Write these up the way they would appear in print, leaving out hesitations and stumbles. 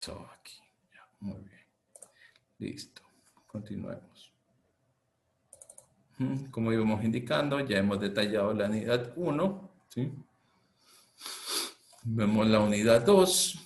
Eso aquí. Ya, muy bien. Listo. Continuemos. Como íbamos indicando, ya hemos detallado la unidad 1. ¿Sí? Vemos la unidad 2,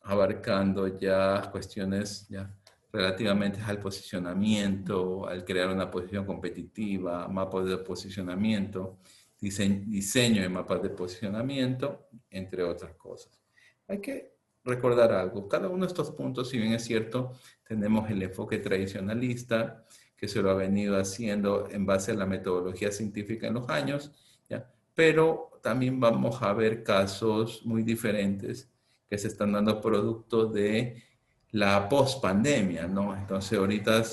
abarcando ya cuestiones ya relativamente al posicionamiento, al crear una posición competitiva, mapas de posicionamiento, diseño de mapas de posicionamiento, entre otras cosas. Hay que recordar algo. Cada uno de estos puntos, si bien es cierto, tenemos el enfoque tradicionalista, que se lo ha venido haciendo en base a la metodología científica en los años, ¿ya? Pero también vamos a ver casos muy diferentes que se están dando producto de la post-pandemia, ¿no? Entonces ahorita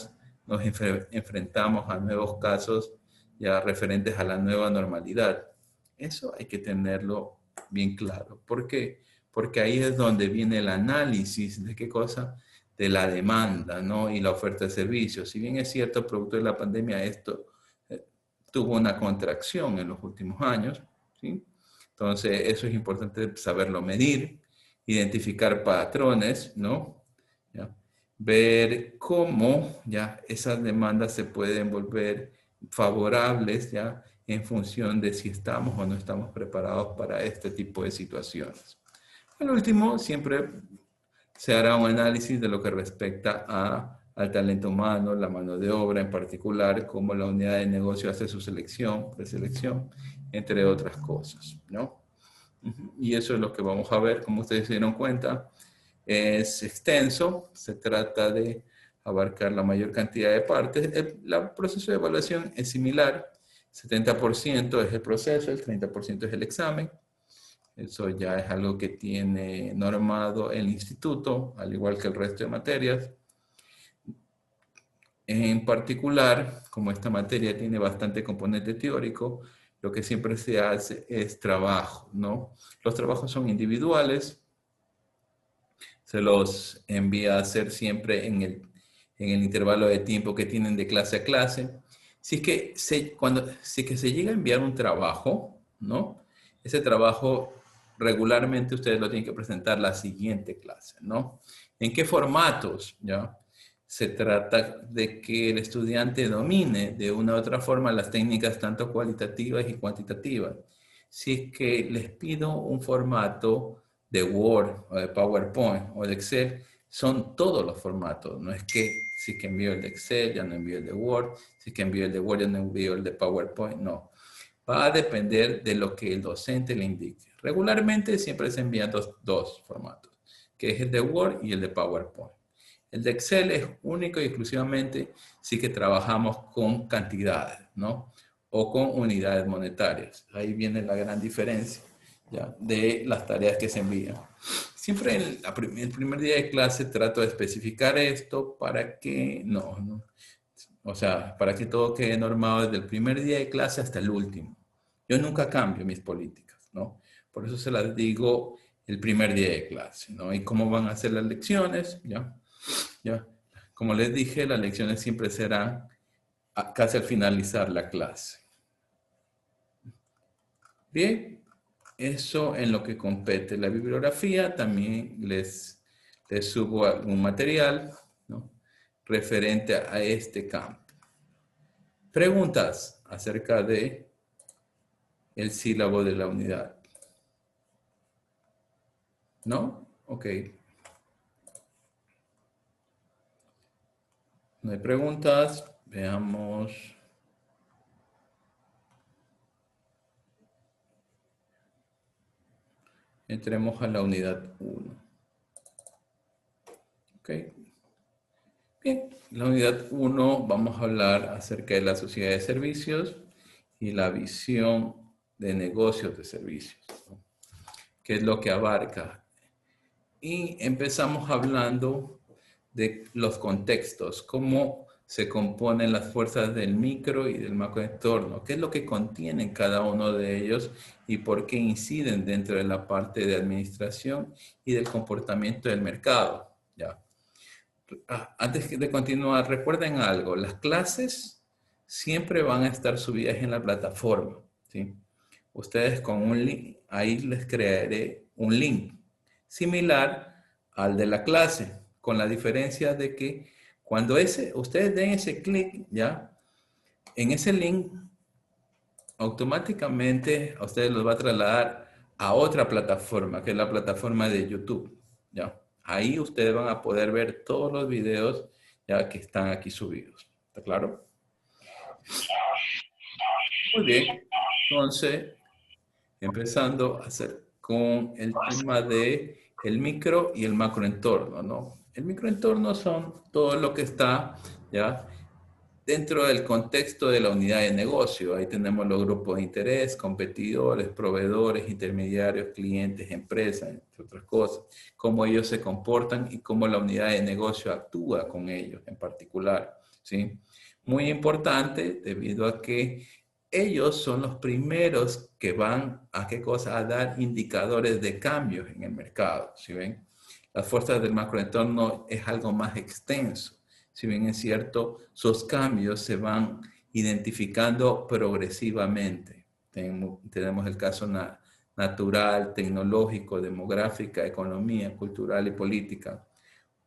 nos enfrentamos a nuevos casos ya referentes a la nueva normalidad. Eso hay que tenerlo bien claro. ¿Por qué? Porque ahí es donde viene el análisis de qué cosa, de la demanda, ¿no? Y la oferta de servicios. Si bien es cierto, producto de la pandemia, esto tuvo una contracción en los últimos años, ¿sí? Entonces, eso es importante saberlo medir, identificar patrones, ¿no? ¿Ya? Ver cómo ya esas demandas se pueden volver favorables, ¿ya? En función de si estamos o no estamos preparados para este tipo de situaciones. Al último, siempre se hará un análisis de lo que respecta al talento humano, la mano de obra en particular, cómo la unidad de negocio hace su selección, preselección, entre otras cosas, ¿no? Y eso es lo que vamos a ver, como ustedes se dieron cuenta, es extenso, se trata de abarcar la mayor cantidad de partes. El proceso de evaluación es similar, 70% es el proceso, el 30% es el examen. Eso ya es algo que tiene normado el instituto, al igual que el resto de materias. En particular, como esta materia tiene bastante componente teórico, lo que siempre se hace es trabajo, ¿no? Los trabajos son individuales, se los envía a hacer siempre en el intervalo de tiempo que tienen de clase a clase. Si es que si es que se llega a enviar un trabajo, ¿no? Ese trabajo regularmente ustedes lo tienen que presentar la siguiente clase, ¿no? ¿En qué formatos? ¿Ya? Se trata de que el estudiante domine de una u otra forma las técnicas tanto cualitativas y cuantitativas. Si es que les pido un formato de Word o de PowerPoint o de Excel, son todos los formatos. No es que si es que envío el de Excel, ya no envío el de Word, si es que envío el de Word, ya no envío el de PowerPoint, no. Va a depender de lo que el docente le indique. Regularmente siempre se envían dos formatos, que es el de Word y el de PowerPoint. El de Excel es único y exclusivamente si que trabajamos con cantidades, ¿no? O con unidades monetarias. Ahí viene la gran diferencia, ¿ya? De las tareas que se envían. Siempre en el primer día de clase trato de especificar esto para que no, o sea, para que todo quede normado desde el primer día de clase hasta el último. Yo nunca cambio mis políticas, ¿no? Por eso se las digo el primer día de clase, ¿no? Y cómo van a ser las lecciones, ¿ya? ¿Ya? Como les dije, las lecciones siempre serán casi al finalizar la clase. Bien, eso en lo que compete la bibliografía, también les subo algún material, ¿no? Referente a este campo. Preguntas acerca de el sílabo de la unidad. ¿No? Ok. No hay preguntas. Veamos. Entremos a la unidad 1. Ok. Bien, la unidad 1 vamos a hablar acerca de la sociedad de servicios y la visión de negocios de servicios, ¿no? ¿Qué es lo que abarca? Y empezamos hablando de los contextos, cómo se componen las fuerzas del micro y del macroentorno, qué es lo que contienen cada uno de ellos y por qué inciden dentro de la parte de administración y del comportamiento del mercado. ¿Ya? Antes de continuar, recuerden algo, las clases siempre van a estar subidas en la plataforma, ¿sí? Ustedes con un link, ahí les crearé un link similar al de la clase, con la diferencia de que cuando ustedes den ese clic, ¿ya? En ese link, automáticamente a ustedes los va a trasladar a otra plataforma, que es la plataforma de YouTube, ¿ya? Ahí ustedes van a poder ver todos los videos ya que están aquí subidos. ¿Está claro? Muy bien. Entonces, empezando a hacer con el tema de el micro y el macroentorno, ¿no? El microentorno son todo lo que está, ¿ya? Dentro del contexto de la unidad de negocio. Ahí tenemos los grupos de interés, competidores, proveedores, intermediarios, clientes, empresas, entre otras cosas. Cómo ellos se comportan y cómo la unidad de negocio actúa con ellos en particular, ¿sí? Muy importante debido a que ellos son los primeros que van a qué cosa, a dar indicadores de cambios en el mercado, ¿sí ven? Las fuerzas del macroentorno es algo más extenso. Si bien es cierto, sus cambios se van identificando progresivamente. Tenemos el caso natural, tecnológico, demográfica, economía, cultural y política.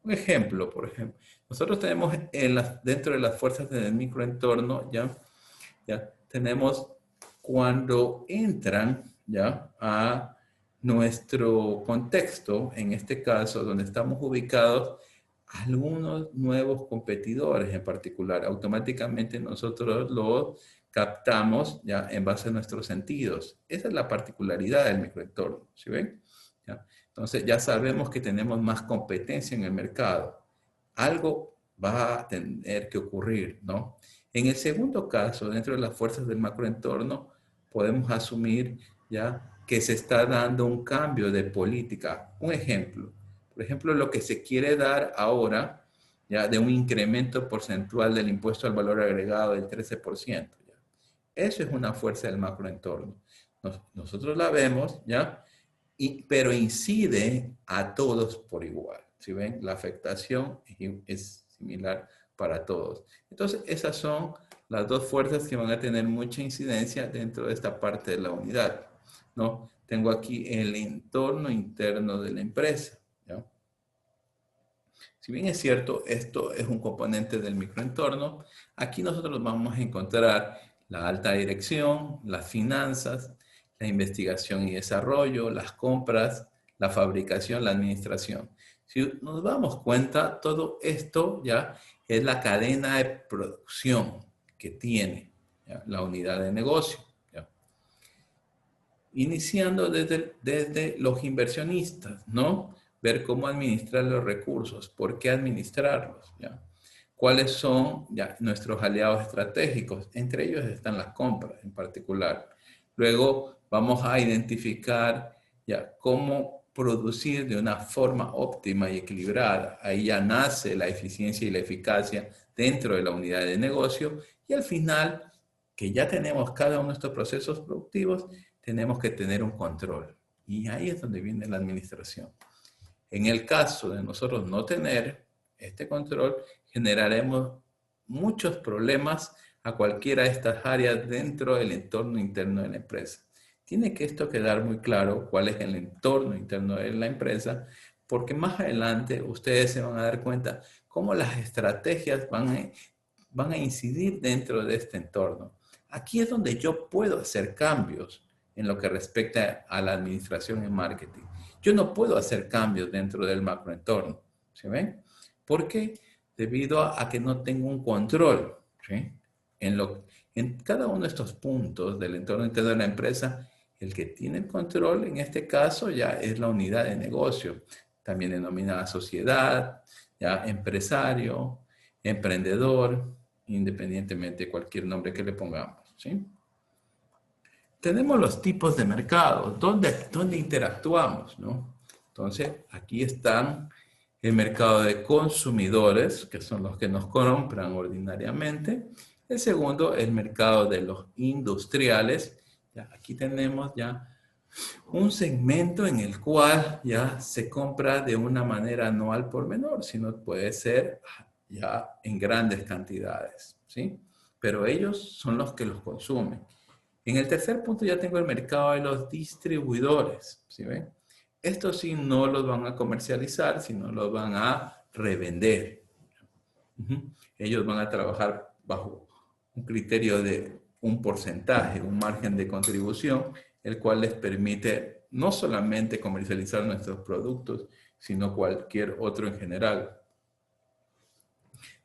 Un ejemplo, por ejemplo, nosotros tenemos dentro de las fuerzas del microentorno, ya tenemos cuando entran ya a nuestro contexto, en este caso donde estamos ubicados, algunos nuevos competidores en particular. Automáticamente nosotros los captamos ya en base a nuestros sentidos. Esa es la particularidad del microentorno, ¿sí ven? ¿Ya? Entonces ya sabemos que tenemos más competencia en el mercado. Algo va a tener que ocurrir, ¿no? En el segundo caso, dentro de las fuerzas del macroentorno, podemos asumir ya que se está dando un cambio de política. Un ejemplo, por ejemplo, lo que se quiere dar ahora, ya de un incremento porcentual del impuesto al valor agregado del 13%. ¿Ya? Eso es una fuerza del macroentorno. Nosotros la vemos, ¿ya? Pero incide a todos por igual. ¿Sí ven? La afectación es similar para todos. Entonces, esas son las dos fuerzas que van a tener mucha incidencia dentro de esta parte de la unidad, ¿no? Tengo aquí el entorno interno de la empresa, ¿ya? Si bien es cierto, esto es un componente del microentorno, aquí nosotros vamos a encontrar la alta dirección, las finanzas, la investigación y desarrollo, las compras, la fabricación, la administración. Si nos damos cuenta, todo esto ya es la cadena de producción que tiene ¿ya? La unidad de negocio. ¿Ya? Iniciando desde los inversionistas, ¿no? Ver cómo administrar los recursos, por qué administrarlos, ¿ya? ¿Cuáles son ya nuestros aliados estratégicos? Entre ellos están las compras en particular. Luego vamos a identificar ya cómo producir de una forma óptima y equilibrada. Ahí ya nace la eficiencia y la eficacia dentro de la unidad de negocio. Y al final, que ya tenemos cada uno de estos procesos productivos, tenemos que tener un control. Y ahí es donde viene la administración. En el caso de nosotros no tener este control, generaremos muchos problemas a cualquiera de estas áreas dentro del entorno interno de la empresa. Tiene que esto quedar muy claro cuál es el entorno interno de la empresa, porque más adelante ustedes se van a dar cuenta cómo las estrategias van a incidir dentro de este entorno. Aquí es donde yo puedo hacer cambios en lo que respecta a la administración y marketing. Yo no puedo hacer cambios dentro del macroentorno, ¿sí ven? Porque debido a que no tengo un control, ¿sí? En cada uno de estos puntos del entorno interno de la empresa, el que tiene el control en este caso ya es la unidad de negocio, también denominada sociedad, ya empresario, emprendedor, independientemente de cualquier nombre que le pongamos, ¿sí? Tenemos los tipos de mercados, ¿dónde interactuamos, ¿no? Entonces, aquí están el mercado de consumidores, que son los que nos compran ordinariamente. El segundo, el mercado de los industriales. Ya, aquí tenemos ya un segmento en el cual ya se compra de una manera no al por menor, sino puede ser ya en grandes cantidades, ¿sí? Pero ellos son los que los consumen. En el tercer punto ya tengo el mercado de los distribuidores, ¿sí ven? Estos sí no los van a comercializar, sino los van a revender. Ellos van a trabajar bajo un criterio de un porcentaje, un margen de contribución, el cual les permite no solamente comercializar nuestros productos, sino cualquier otro en general.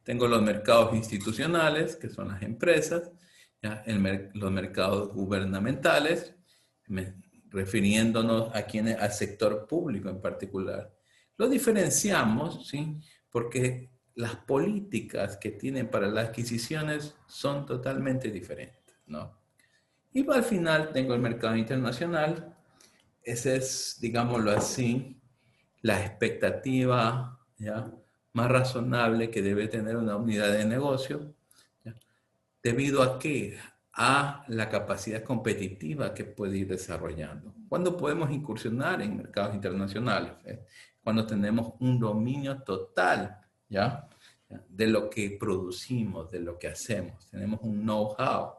Tengo los mercados institucionales, que son las empresas, ¿ya? Los mercados gubernamentales, refiriéndonos a al sector público en particular. Lo diferenciamos, ¿sí? Porque las políticas que tienen para las adquisiciones son totalmente diferentes, ¿no? Y al final tengo el mercado internacional. Ese es, digámoslo así, la expectativa, ¿ya?, más razonable que debe tener una unidad de negocio, ¿ya? ¿Debido a qué? A la capacidad competitiva que puede ir desarrollando. ¿Cuándo podemos incursionar en mercados internacionales? Cuando tenemos un dominio total, ¿ya?, de lo que producimos, de lo que hacemos. Tenemos un know-how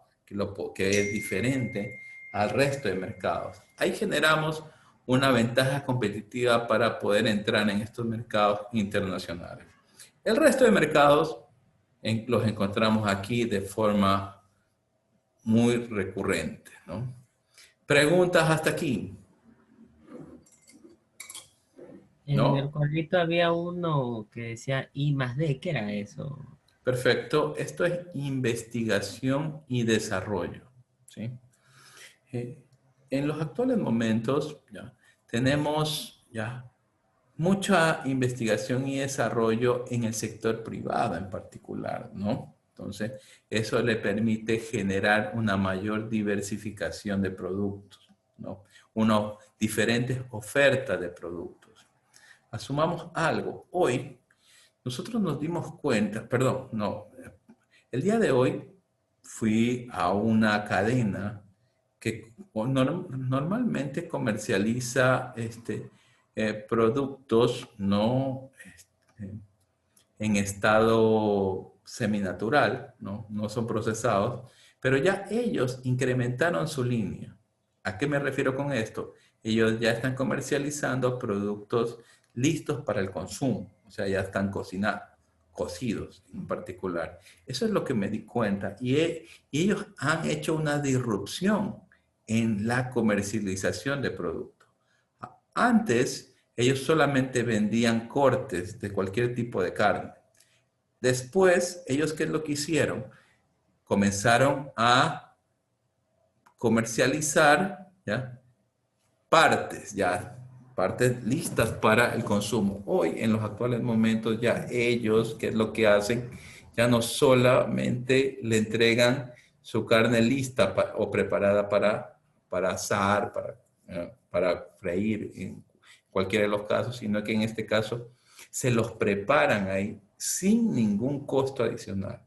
que es diferente al resto de mercados. Ahí generamos una ventaja competitiva para poder entrar en estos mercados internacionales. El resto de mercados los encontramos aquí de forma muy recurrente, ¿no? Preguntas hasta aquí, En el ¿no? cuadrito había uno que decía I+D, ¿qué era eso? Perfecto. Esto es investigación y desarrollo, ¿sí? Eh, en los actuales momentos, ya, tenemos ya mucha investigación y desarrollo en el sector privado en particular, ¿no? Entonces, eso le permite generar una mayor diversificación de productos, ¿no? Una diferentes ofertas de productos. Asumamos algo. Hoy, nosotros nos dimos cuenta, perdón, no, el día de hoy fui a una cadena que normalmente comercializa productos no en estado seminatural, no son procesados, pero ya ellos incrementaron su línea. ¿A qué me refiero con esto? Ellos ya están comercializando productos listos para el consumo, o sea, ya están cocinados, cocidos en particular. Eso es lo que me di cuenta. Y ellos han hecho una disrupción en la comercialización de productos. Antes, ellos solamente vendían cortes de cualquier tipo de carne. Después, ellos, ¿qué es lo que hicieron? Comenzaron a comercializar, ¿ya?, partes, ya, partes listas para el consumo. Hoy, en los actuales momentos, ya ellos, ¿qué es lo que hacen? Ya no solamente le entregan su carne lista o preparada para asar, para freír, en cualquiera de los casos, sino que en este caso se los preparan ahí sin ningún costo adicional.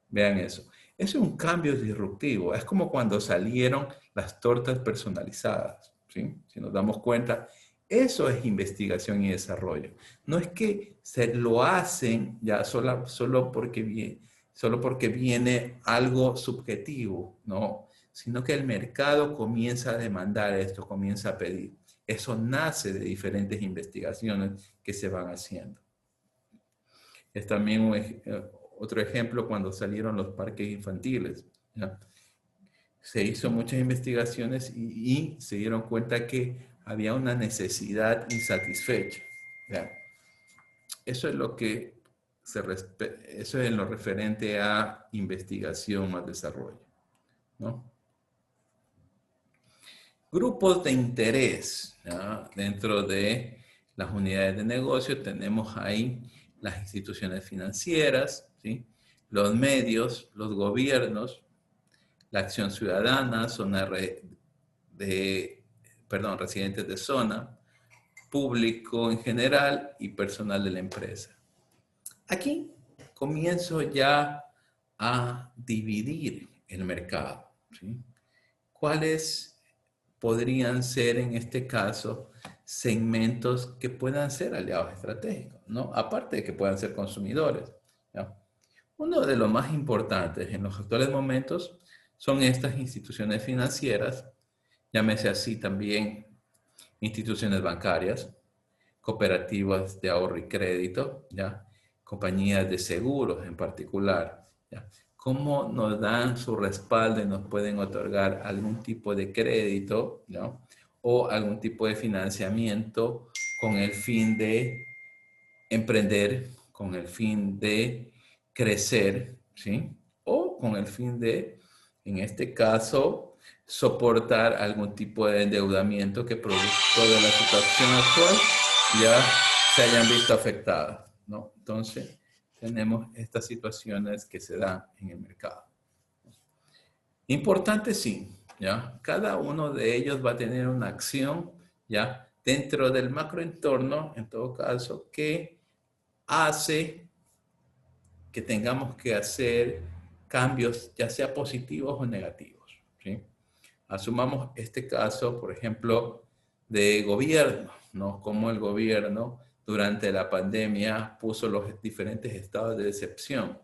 Vean eso. Eso es un cambio disruptivo. Es como cuando salieron las tortas personalizadas, ¿sí? Si nos damos cuenta, eso es investigación y desarrollo. No es que se lo hacen ya solo porque viene algo subjetivo, no, sino que el mercado comienza a demandar esto, comienza a pedir. Eso nace de diferentes investigaciones que se van haciendo. Es también otro ejemplo cuando salieron los parques infantiles, ¿ya? Se hizo muchas investigaciones y se dieron cuenta que había una necesidad insatisfecha, ¿ya? Eso es lo que eso es en lo referente a investigación más desarrollo, ¿no? Grupos de interés, ¿ya? Dentro de las unidades de negocio tenemos ahí las instituciones financieras, ¿sí?, los medios, los gobiernos, la acción ciudadana, residentes de zona, público en general y personal de la empresa. Aquí comienzo ya a dividir el mercado, ¿sí? ¿Cuáles podrían ser en este caso segmentos que puedan ser aliados estratégicos, ¿no? Aparte de que puedan ser consumidores, ¿ya? Uno de los más importantes en los actuales momentos son estas instituciones financieras, llámese así también instituciones bancarias, cooperativas de ahorro y crédito, ¿ya? Compañías de seguros en particular, ¿ya? Cómo nos dan su respaldo y nos pueden otorgar algún tipo de crédito, ¿no? O algún tipo de financiamiento con el fin de emprender, con el fin de crecer, ¿sí? O con el fin de, en este caso, soportar algún tipo de endeudamiento que producto de la situación actual ya se hayan visto afectadas, ¿no? Entonces, tenemos estas situaciones que se dan en el mercado. Importante, sí, ¿ya? Cada uno de ellos va a tener una acción, ¿ya? Dentro del macroentorno, en todo caso, que hace que tengamos que hacer cambios, ya sea positivos o negativos, ¿sí? Asumamos este caso, por ejemplo, de gobierno, ¿no? Cómo el gobierno durante la pandemia puso los diferentes estados de excepción,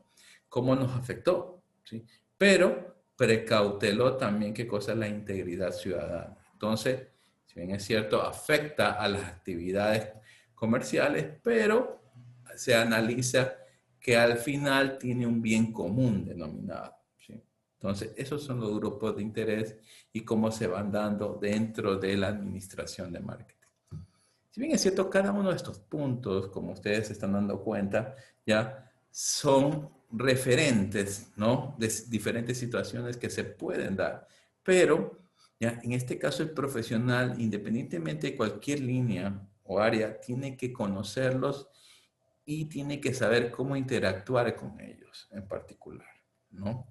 cómo nos afectó, ¿sí? Pero precauteló también qué cosa es la integridad ciudadana. Entonces, si bien es cierto, afecta a las actividades comerciales, pero se analiza que al final tiene un bien común denominado, ¿sí? Entonces, esos son los grupos de interés y cómo se van dando dentro de la administración de marketing. Si bien es cierto, cada uno de estos puntos, como ustedes se están dando cuenta, ya son referentes, ¿no? De diferentes situaciones que se pueden dar. Pero, ya, en este caso, el profesional, independientemente de cualquier línea o área, tiene que conocerlos y tiene que saber cómo interactuar con ellos en particular, ¿no?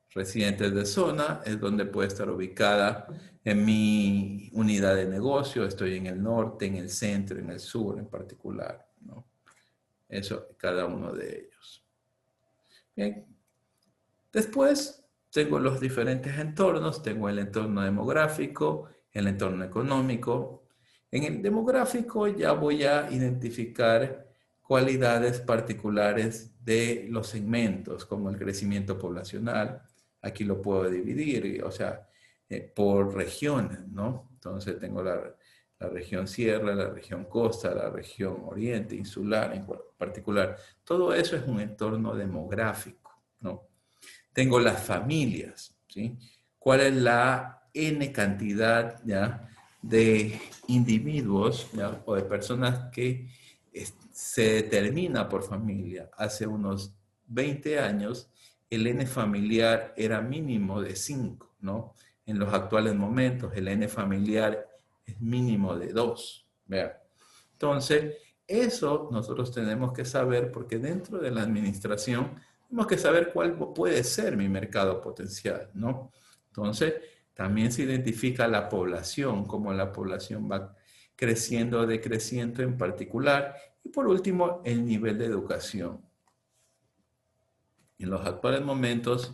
Residentes de zona es donde puede estar ubicada en mi unidad de negocio. Estoy en el norte, en el centro, en el sur en particular, ¿no? Eso, cada uno de ellos. Bien. Después tengo los diferentes entornos. Tengo el entorno demográfico, el entorno económico. En el demográfico ya voy a identificar cualidades particulares de los segmentos, como el crecimiento poblacional. Aquí lo puedo dividir, o sea, por regiones, ¿no? Entonces tengo la región sierra, la región costa, la región oriente, insular en particular. Todo eso es un entorno demográfico, ¿no? Tengo las familias, ¿sí? ¿Cuál es la N cantidad, ¿ya?, de individuos, ¿ya?, o de personas que se determina por familia? Hace unos 20 años, el N familiar era mínimo de 5, ¿no? En los actuales momentos, el N familiar es mínimo de 2, ¿vean? Entonces, eso nosotros tenemos que saber porque dentro de la administración tenemos que saber cuál puede ser mi mercado potencial, ¿no? Entonces, también se identifica la población, cómo la población va creciendo o decreciendo en particular. Y por último, el nivel de educación. En los actuales momentos,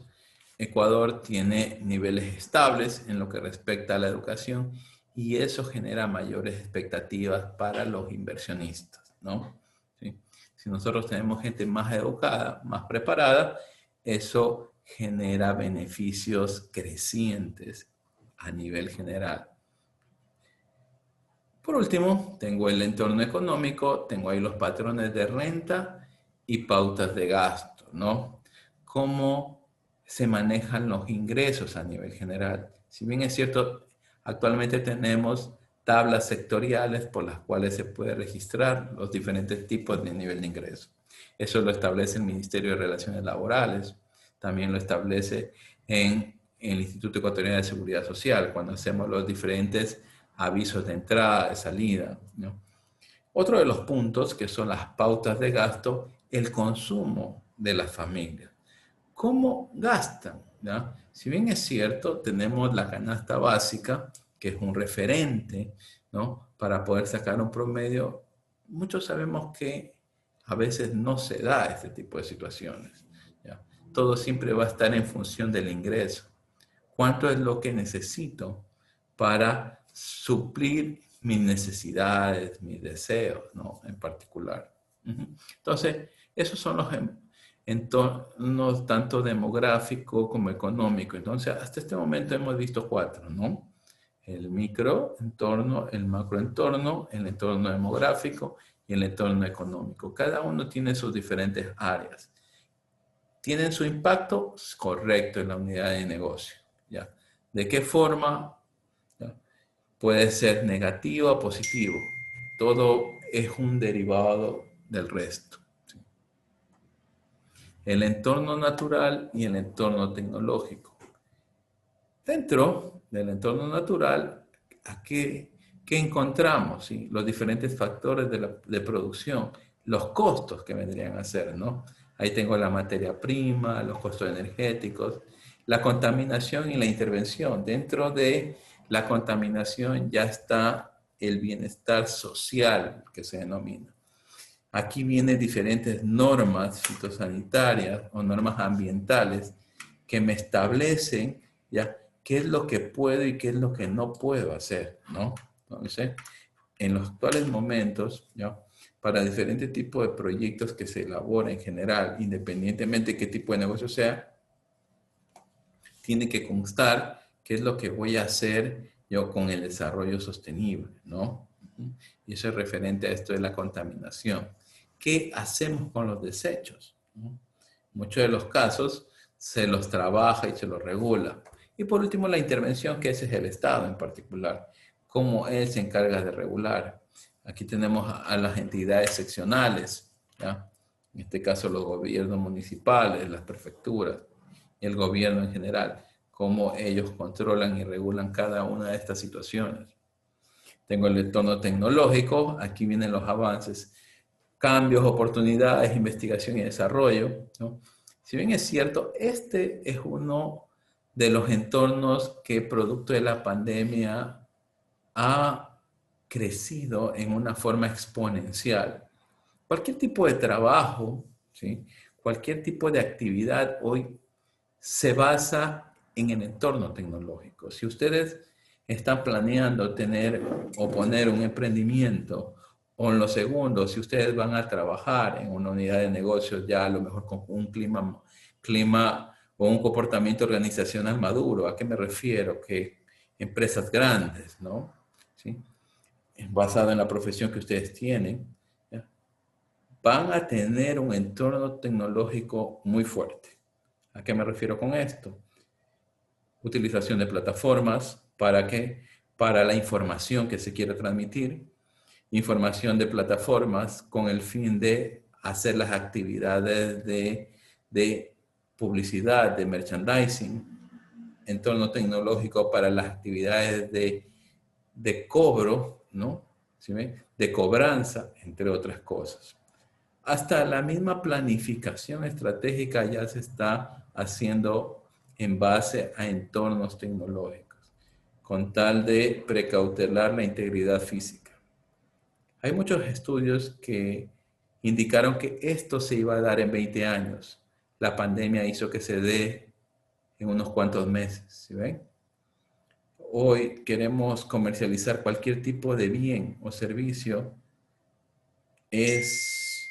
Ecuador tiene niveles estables en lo que respecta a la educación y eso genera mayores expectativas para los inversionistas, ¿no? ¿Sí? Si nosotros tenemos gente más educada, más preparada, eso genera beneficios crecientes a nivel general. Por último, tengo el entorno económico, tengo ahí los patrones de renta y pautas de gasto, ¿no? Cómo se manejan los ingresos a nivel general. Si bien es cierto, actualmente tenemos tablas sectoriales por las cuales se puede registrar los diferentes tipos de nivel de ingreso. Eso lo establece el Ministerio de Relaciones Laborales, también lo establece en el Instituto Ecuatoriano de Seguridad Social, cuando hacemos los diferentes avisos de entrada, de salida, ¿no? Otro de los puntos que son las pautas de gasto, el consumo de las familias. ¿Cómo gastan? ¿Ya? Si bien es cierto, tenemos la canasta básica, que es un referente, ¿no?, para poder sacar un promedio, muchos sabemos que a veces no se da este tipo de situaciones, ¿ya? Todo siempre va a estar en función del ingreso. ¿Cuánto es lo que necesito para suplir mis necesidades, mis deseos, ¿no?, en particular? Entonces, esos son los entornos tanto demográfico como económico. Entonces, hasta este momento hemos visto 4, ¿no? El microentorno, el macroentorno, el entorno demográfico y el entorno económico. Cada uno tiene sus diferentes áreas. ¿Tienen su impacto? Correcto, en la unidad de negocio. ¿Ya? ¿De qué forma? ¿Ya? Puede ser negativo o positivo. Todo es un derivado del resto. ¿Sí? El entorno natural y el entorno tecnológico. Dentro del entorno natural, ¿qué encontramos? ¿Sí? Los diferentes factores de producción, los costos que vendrían a ser, ¿no? Ahí tengo la materia prima, los costos energéticos, la contaminación y la intervención. Dentro de la contaminación ya está el bienestar social, que se denomina. Aquí vienen diferentes normas fitosanitarias o normas ambientales que me establecen ya qué es lo que puedo y qué es lo que no puedo hacer, ¿no? Entonces, en los actuales momentos, ¿ya? Para diferentes tipos de proyectos que se elaboran en general, independientemente de qué tipo de negocio sea, tiene que constar qué es lo que voy a hacer yo con el desarrollo sostenible, ¿no? Y eso es referente a esto de la contaminación. ¿Qué hacemos con los desechos? En muchos de los casos se los trabaja y se los regula. Y por último, la intervención, que ese es el Estado en particular, cómo él se encarga de regular. Aquí tenemos a las entidades seccionales, ¿ya? En este caso los gobiernos municipales, las prefecturas y el gobierno en general, cómo ellos controlan y regulan cada una de estas situaciones. Tengo el entorno tecnológico, aquí vienen los avances, cambios, oportunidades, investigación y desarrollo, ¿no? Si bien es cierto, este es uno de los entornos que producto de la pandemia ha crecido en una forma exponencial. Cualquier tipo de trabajo, ¿sí? Cualquier tipo de actividad hoy se basa en el entorno tecnológico. Si ustedes están planeando tener o poner un emprendimiento, o en lo segundo, si ustedes van a trabajar en una unidad de negocios ya a lo mejor con un clima o un comportamiento organizacional maduro, ¿a qué me refiero? Que empresas grandes, ¿no? ¿Sí? Basado en la profesión que ustedes tienen, ¿ya? Van a tener un entorno tecnológico muy fuerte. ¿A qué me refiero con esto? Utilización de plataformas, ¿para qué? Para la información que se quiere transmitir, información de plataformas con el fin de hacer las actividades de publicidad, de merchandising, entorno tecnológico para las actividades de cobro, ¿no? ¿Sí ven? De cobranza, entre otras cosas. Hasta la misma planificación estratégica ya se está haciendo en base a entornos tecnológicos, con tal de precautelar la integridad física. Hay muchos estudios que indicaron que esto se iba a dar en 20 años. La pandemia hizo que se dé en unos cuantos meses, ¿sí ven? Hoy queremos comercializar cualquier tipo de bien o servicio, es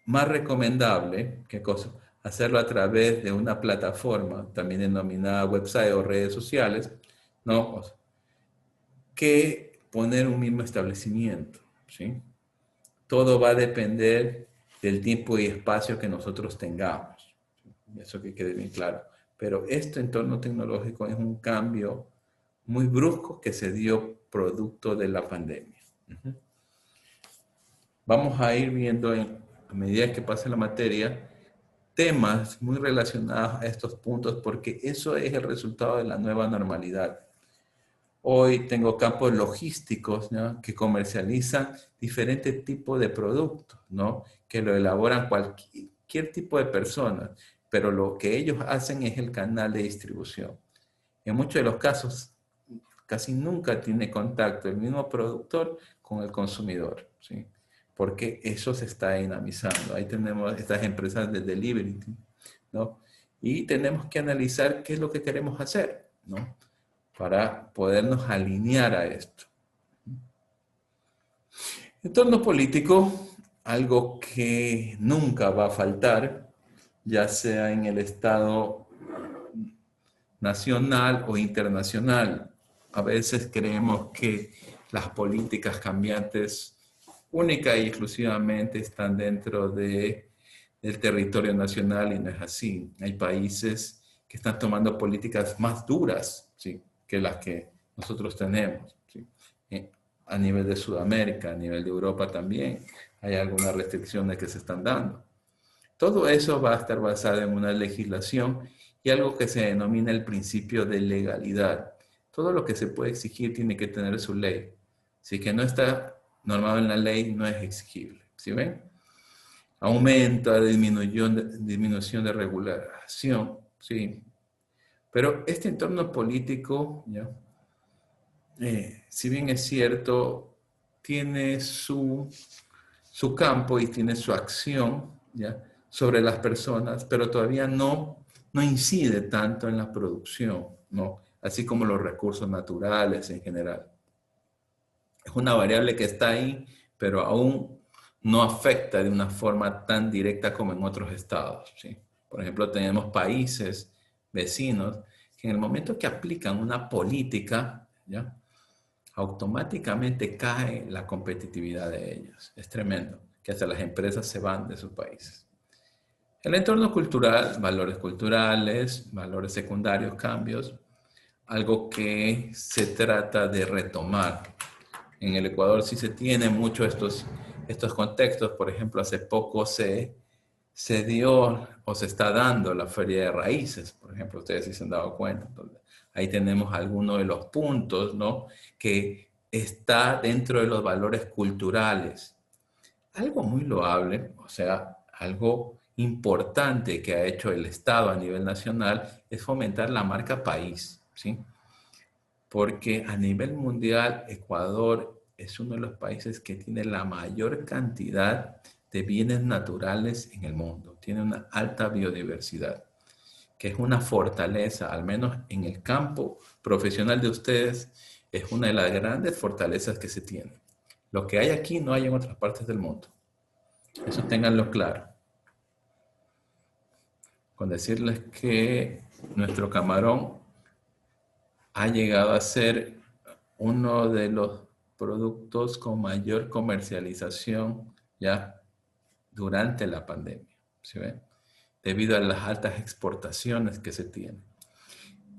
más recomendable, ¿qué cosa? Hacerlo a través de una plataforma, también denominada website o redes sociales, ¿no? Que poner un mismo establecimiento, ¿sí? Todo va a depender del tiempo y espacio que nosotros tengamos. Eso que quede bien claro. Pero este entorno tecnológico es un cambio muy brusco que se dio producto de la pandemia. Vamos a ir viendo a medida que pase la materia temas muy relacionados a estos puntos porque eso es el resultado de la nueva normalidad. Hoy tengo campos logísticos, ¿no? Que comercializan diferentes tipos de productos, ¿no? Que lo elaboran cualquier tipo de personas, pero lo que ellos hacen es el canal de distribución. En muchos de los casos, casi nunca tiene contacto el mismo productor con el consumidor, ¿sí? Porque eso se está dinamizando. Ahí tenemos estas empresas de delivery, ¿no? Y tenemos que analizar qué es lo que queremos hacer, ¿no? Para podernos alinear a esto. Entorno político, algo que nunca va a faltar, ya sea en el estado nacional o internacional. A veces creemos que las políticas cambiantes única y exclusivamente están dentro del territorio nacional y no es así. Hay países que están tomando políticas más duras, ¿sí?, que las que nosotros tenemos, ¿sí? A nivel de Sudamérica, a nivel de Europa también, hay algunas restricciones que se están dando. Todo eso va a estar basado en una legislación y algo que se denomina el principio de legalidad. Todo lo que se puede exigir tiene que tener su ley. Si que no está normado en la ley, no es exigible. ¿Sí ven? Aumenta, disminución de regulación, sí. Pero este entorno político, ¿ya? Si bien es cierto, tiene su campo y tiene su acción, ¿ya?, sobre las personas, pero todavía no incide tanto en la producción, ¿no?, así como los recursos naturales en general. Es una variable que está ahí, pero aún no afecta de una forma tan directa como en otros estados, ¿sí? Por ejemplo, tenemos países vecinos que en el momento que aplican una política, ¿ya?, automáticamente cae la competitividad de ellos. Es tremendo, que hasta las empresas se van de sus países. El entorno cultural, valores secundarios, cambios, algo que se trata de retomar. En el Ecuador sí se tienen mucho estos contextos. Por ejemplo, hace poco se dio o se está dando la Feria de Raíces. Por ejemplo, ustedes sí se han dado cuenta. Entonces, ahí tenemos algunos de los puntos, ¿no?, que está dentro de los valores culturales. Algo muy loable, o sea, algo importante que ha hecho el Estado a nivel nacional es fomentar la marca país, ¿sí? Porque a nivel mundial, Ecuador es uno de los países que tiene la mayor cantidad de bienes naturales en el mundo. Tiene una alta biodiversidad, que es una fortaleza, al menos en el campo profesional de ustedes, es una de las grandes fortalezas que se tiene. Lo que hay aquí no hay en otras partes del mundo. Eso ténganlo claro. Con decirles que nuestro camarón ha llegado a ser uno de los productos con mayor comercialización ya durante la pandemia, ¿sí ven?, debido a las altas exportaciones que se tienen.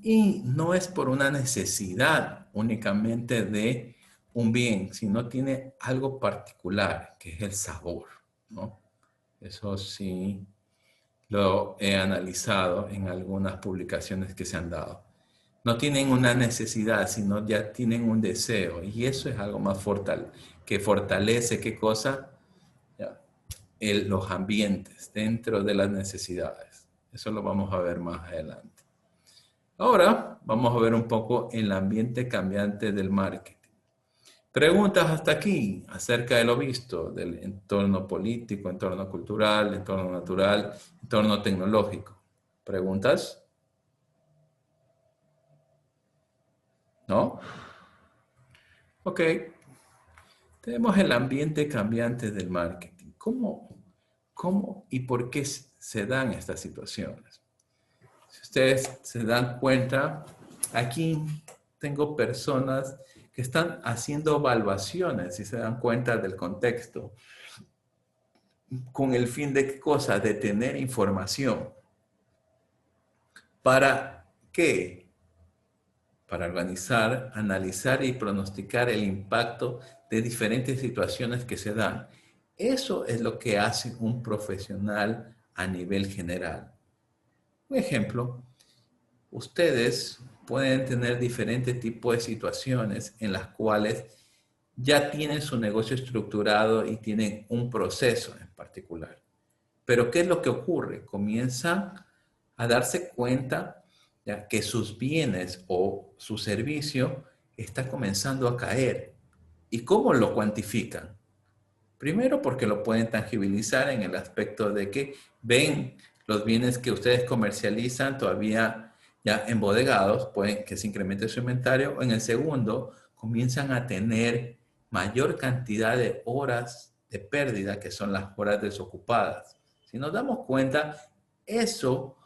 Y no es por una necesidad únicamente de un bien, sino tiene algo particular, que es el sabor, ¿no? Eso sí lo he analizado en algunas publicaciones que se han dado. No tienen una necesidad, sino ya tienen un deseo. Y eso es algo más que fortalece, ¿qué cosa? Ya, los ambientes dentro de las necesidades. Eso lo vamos a ver más adelante. Ahora vamos a ver un poco el ambiente cambiante del marketing. Preguntas hasta aquí acerca de lo visto, del entorno político, entorno cultural, entorno natural, entorno tecnológico. ¿Preguntas? ¿No? Ok. Tenemos el ambiente cambiante del marketing. ¿Cómo y por qué se dan estas situaciones? Si ustedes se dan cuenta, aquí tengo personas que están haciendo evaluaciones, si se dan cuenta del contexto, con el fin de ¿qué cosa? De tener información. ¿Para qué? Para organizar, analizar y pronosticar el impacto de diferentes situaciones que se dan. Eso es lo que hace un profesional a nivel general. Un ejemplo, ustedes pueden tener diferentes tipos de situaciones en las cuales ya tienen su negocio estructurado y tienen un proceso en particular. Pero ¿qué es lo que ocurre? Comienzan a darse cuenta ya que sus bienes o su servicio está comenzando a caer. ¿Y cómo lo cuantifican? Primero porque lo pueden tangibilizar en el aspecto de que ven los bienes que ustedes comercializan todavía ya embodegados, pueden que se incremente su inventario. O en el segundo, comienzan a tener mayor cantidad de horas de pérdida, que son las horas desocupadas. Si nos damos cuenta, eso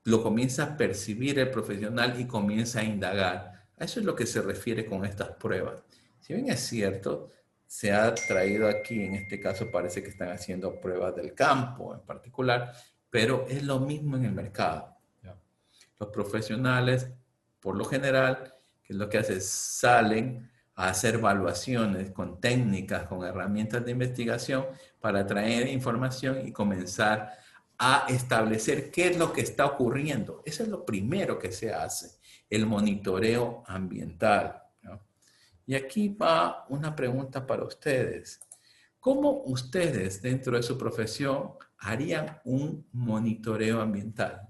lo comienza a percibir el profesional y comienza a indagar. A eso es lo que se refiere con estas pruebas. Si bien es cierto, se ha traído aquí, en este caso parece que están haciendo pruebas del campo en particular, pero es lo mismo en el mercado. ¿Ya? Los profesionales, por lo general, que es lo que hacen, salen a hacer evaluaciones con técnicas, con herramientas de investigación para traer información y comenzar a establecer qué es lo que está ocurriendo. Eso es lo primero que se hace, el monitoreo ambiental, ¿no? Y aquí va una pregunta para ustedes. ¿Cómo ustedes dentro de su profesión harían un monitoreo ambiental?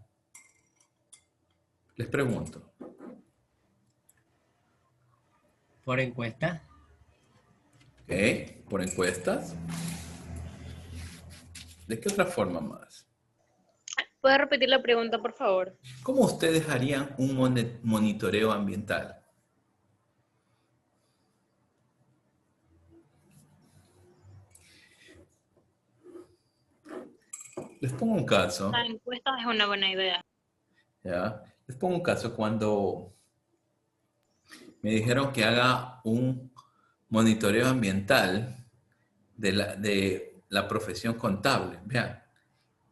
Les pregunto. Por encuesta. ¿Ok? ¿Por encuestas? ¿De qué otra forma más? ¿Puede repetir la pregunta, por favor? ¿Cómo ustedes harían un monitoreo ambiental? Les pongo un caso. La encuesta es una buena idea. ¿Ya? Les pongo un caso cuando me dijeron que haga un monitoreo ambiental de la profesión contable. Vean,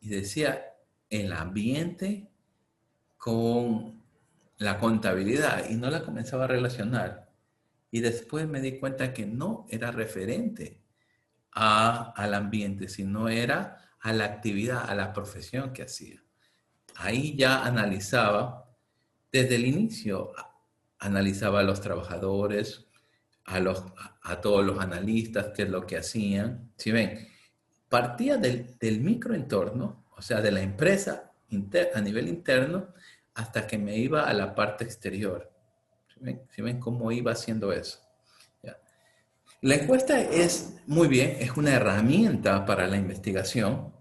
y decía el ambiente con la contabilidad y no la comenzaba a relacionar. Y después me di cuenta que no era referente al ambiente, sino era a la actividad, a la profesión que hacía. Ahí ya analizaba, desde el inicio, analizaba a los trabajadores, a todos los analistas, qué es lo que hacían. Si ven, partía del microentorno, o sea, de la empresa a nivel interno, hasta que me iba a la parte exterior. ¿Sí ven cómo iba haciendo eso? ¿Ya? La encuesta es muy bien, es una herramienta para la investigación.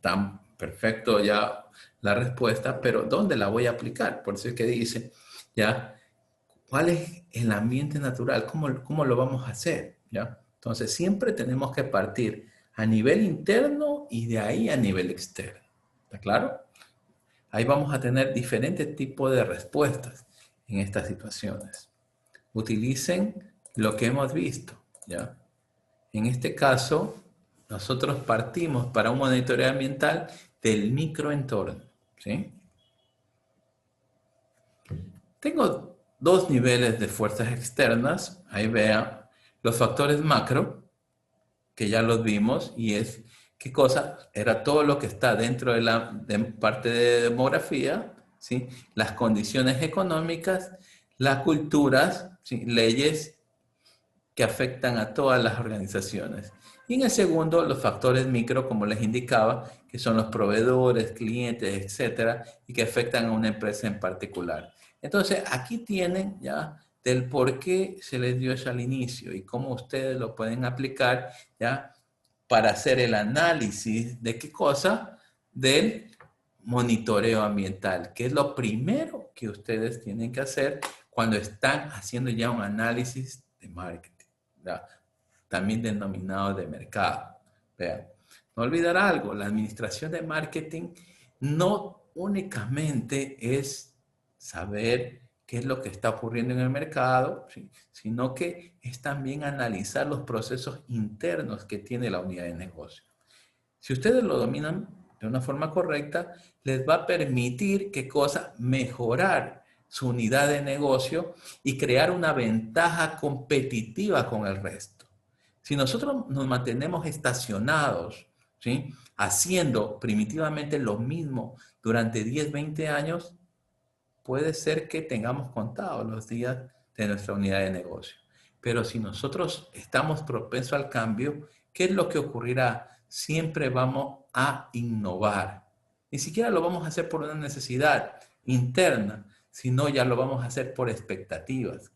Tan perfecto ya la respuesta, pero ¿dónde la voy a aplicar? Por eso es que dice, ¿ya? ¿Cuál es el ambiente natural? ¿Cómo lo vamos a hacer? ¿Ya? Entonces, siempre tenemos que partir a nivel interno y de ahí a nivel externo. ¿Está claro? Ahí vamos a tener diferentes tipos de respuestas en estas situaciones. Utilicen lo que hemos visto, ¿ya? En este caso, nosotros partimos para un monitoreo ambiental del microentorno, ¿sí? Tengo dos niveles de fuerzas externas. Ahí vean los factores macro, que ya los vimos, y es qué cosa era todo lo que está dentro de la parte de demografía, ¿sí? Las condiciones económicas, las culturas, ¿sí? Leyes que afectan a todas las organizaciones. Y en el segundo, los factores micro, como les indicaba, que son los proveedores, clientes, etcétera, y que afectan a una empresa en particular. Entonces, aquí tienen ya del por qué se les dio eso al inicio y cómo ustedes lo pueden aplicar ya para hacer el análisis de qué cosa, del monitoreo ambiental, que es lo primero que ustedes tienen que hacer cuando están haciendo ya un análisis de marketing, ¿ya? También denominado de mercado. Vean, no olvidar algo, la administración de marketing no únicamente es saber qué es lo que está ocurriendo en el mercado, ¿sí? Sino que es también analizar los procesos internos que tiene la unidad de negocio. Si ustedes lo dominan de una forma correcta, les va a permitir qué cosa, mejorar su unidad de negocio y crear una ventaja competitiva con el resto. Si nosotros nos mantenemos estacionados, ¿sí? Haciendo primitivamente lo mismo durante 10, 20 años, puede ser que tengamos contados los días de nuestra unidad de negocio. Pero si nosotros estamos propensos al cambio, ¿qué es lo que ocurrirá? Siempre vamos a innovar. Ni siquiera lo vamos a hacer por una necesidad interna, sino ya lo vamos a hacer por expectativas.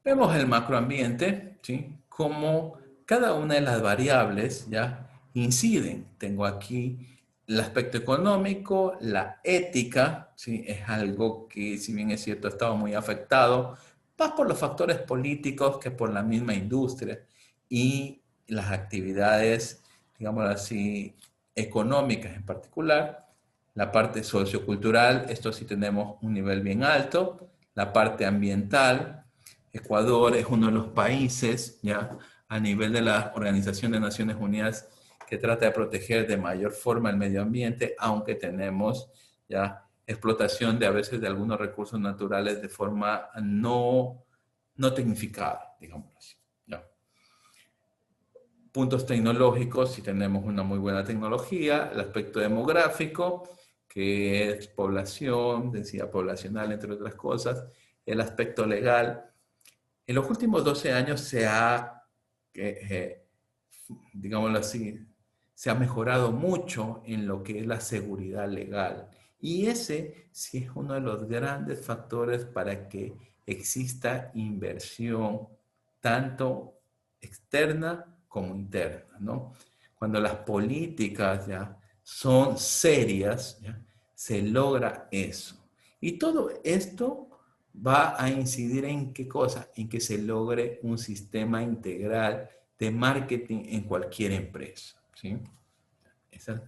Vemos el macroambiente, ¿sí? Como cada una de las variables ya inciden. Tengo aquí el aspecto económico, la ética, ¿sí? Es algo que, si bien es cierto, ha estado muy afectado, más por los factores políticos que por la misma industria y las actividades, digámoslo así, económicas en particular, la parte sociocultural, esto sí tenemos un nivel bien alto, la parte ambiental, Ecuador es uno de los países, ya, a nivel de la Organización de Naciones Unidas que trata de proteger de mayor forma el medio ambiente, aunque tenemos ya explotación de a veces de algunos recursos naturales de forma no tecnificada, digamos así. ¿Ya? Puntos tecnológicos, si tenemos una muy buena tecnología, el aspecto demográfico, que es población, densidad poblacional, entre otras cosas, el aspecto legal. En los últimos 12 años se ha, digámoslo así, se ha mejorado mucho en lo que es la seguridad legal. Y ese sí es uno de los grandes factores para que exista inversión, tanto externa como interna, ¿no? Cuando las políticas ya son serias, ¿ya? Se logra eso. Y todo esto va a incidir en qué cosa, en que se logre un sistema integral de marketing en cualquier empresa, ¿sí? Ese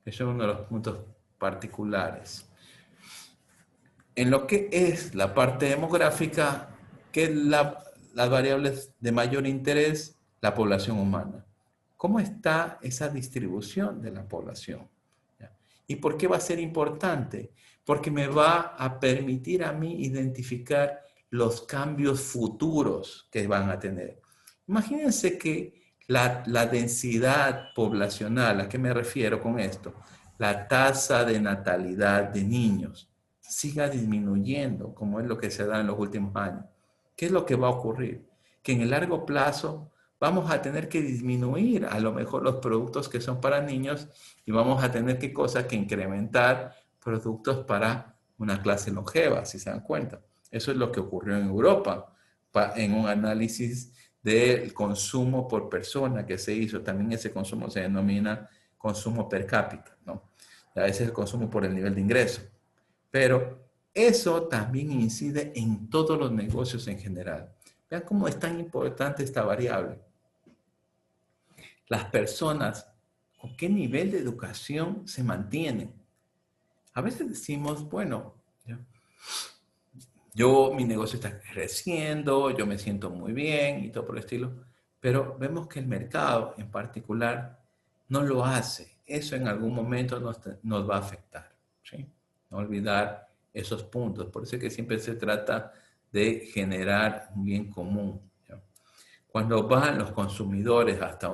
es uno de los puntos particulares. En lo que es la parte demográfica, ¿qué es las variables de mayor interés? La población humana. ¿Cómo está esa distribución de la población? ¿Ya? ¿Y por qué va a ser importante? Porque me va a permitir a mí identificar los cambios futuros que van a tener. Imagínense que la densidad poblacional, ¿a qué me refiero con esto? La tasa de natalidad de niños siga disminuyendo, como es lo que se da en los últimos años. ¿Qué es lo que va a ocurrir? Que en el largo plazo vamos a tener que disminuir a lo mejor los productos que son para niños y vamos a tener que incrementar productos para una clase longeva, si se dan cuenta. Eso es lo que ocurrió en Europa, en un análisis del consumo por persona que se hizo. También ese consumo se denomina consumo per cápita, ¿no? Ese es el consumo por el nivel de ingreso. Pero eso también incide en todos los negocios en general. Vean cómo es tan importante esta variable. Las personas, ¿con qué nivel de educación se mantienen? A veces decimos, bueno, mi negocio está creciendo, yo me siento muy bien y todo por el estilo, pero vemos que el mercado en particular no lo hace. Eso en algún momento nos va a afectar, ¿sí? No olvidar esos puntos. Por eso es que siempre se trata de generar un bien común. ¿Ya? Cuando van los consumidores hasta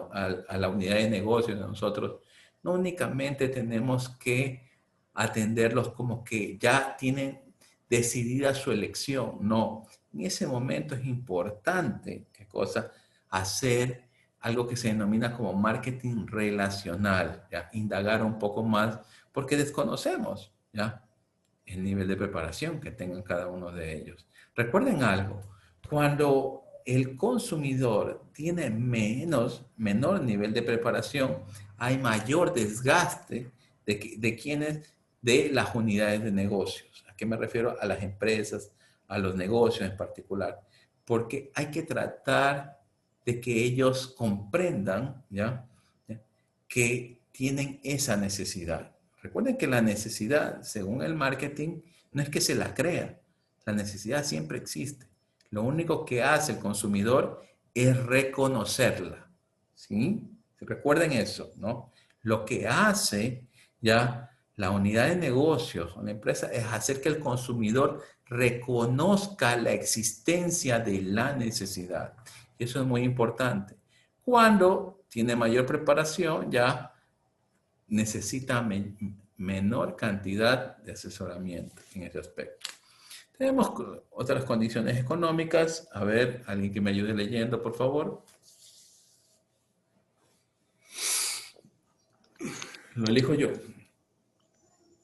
a la unidad de negocio de nosotros, no únicamente tenemos que atenderlos como que ya tienen decidida su elección. No, en ese momento es importante, ¿qué cosa? Hacer algo que se denomina como marketing relacional, ¿ya? Indagar un poco más, porque desconocemos, ¿ya? El nivel de preparación que tengan cada uno de ellos. Recuerden algo, cuando el consumidor tiene menor nivel de preparación, hay mayor desgaste de las unidades de negocios. ¿A qué me refiero? A las empresas, a los negocios en particular. Porque hay que tratar de que ellos comprendan, ¿ya? Que tienen esa necesidad. Recuerden que la necesidad, según el marketing, no es que se la crea. La necesidad siempre existe. Lo único que hace el consumidor es reconocerla. ¿Sí? Recuerden eso, ¿no? Lo que hace ya la unidad de negocios o la empresa es hacer que el consumidor reconozca la existencia de la necesidad. Y eso es muy importante. Cuando tiene mayor preparación, ya necesita menor cantidad de asesoramiento en ese aspecto. Tenemos otras condiciones económicas. A ver, alguien que me ayude leyendo, por favor. Lo elijo yo.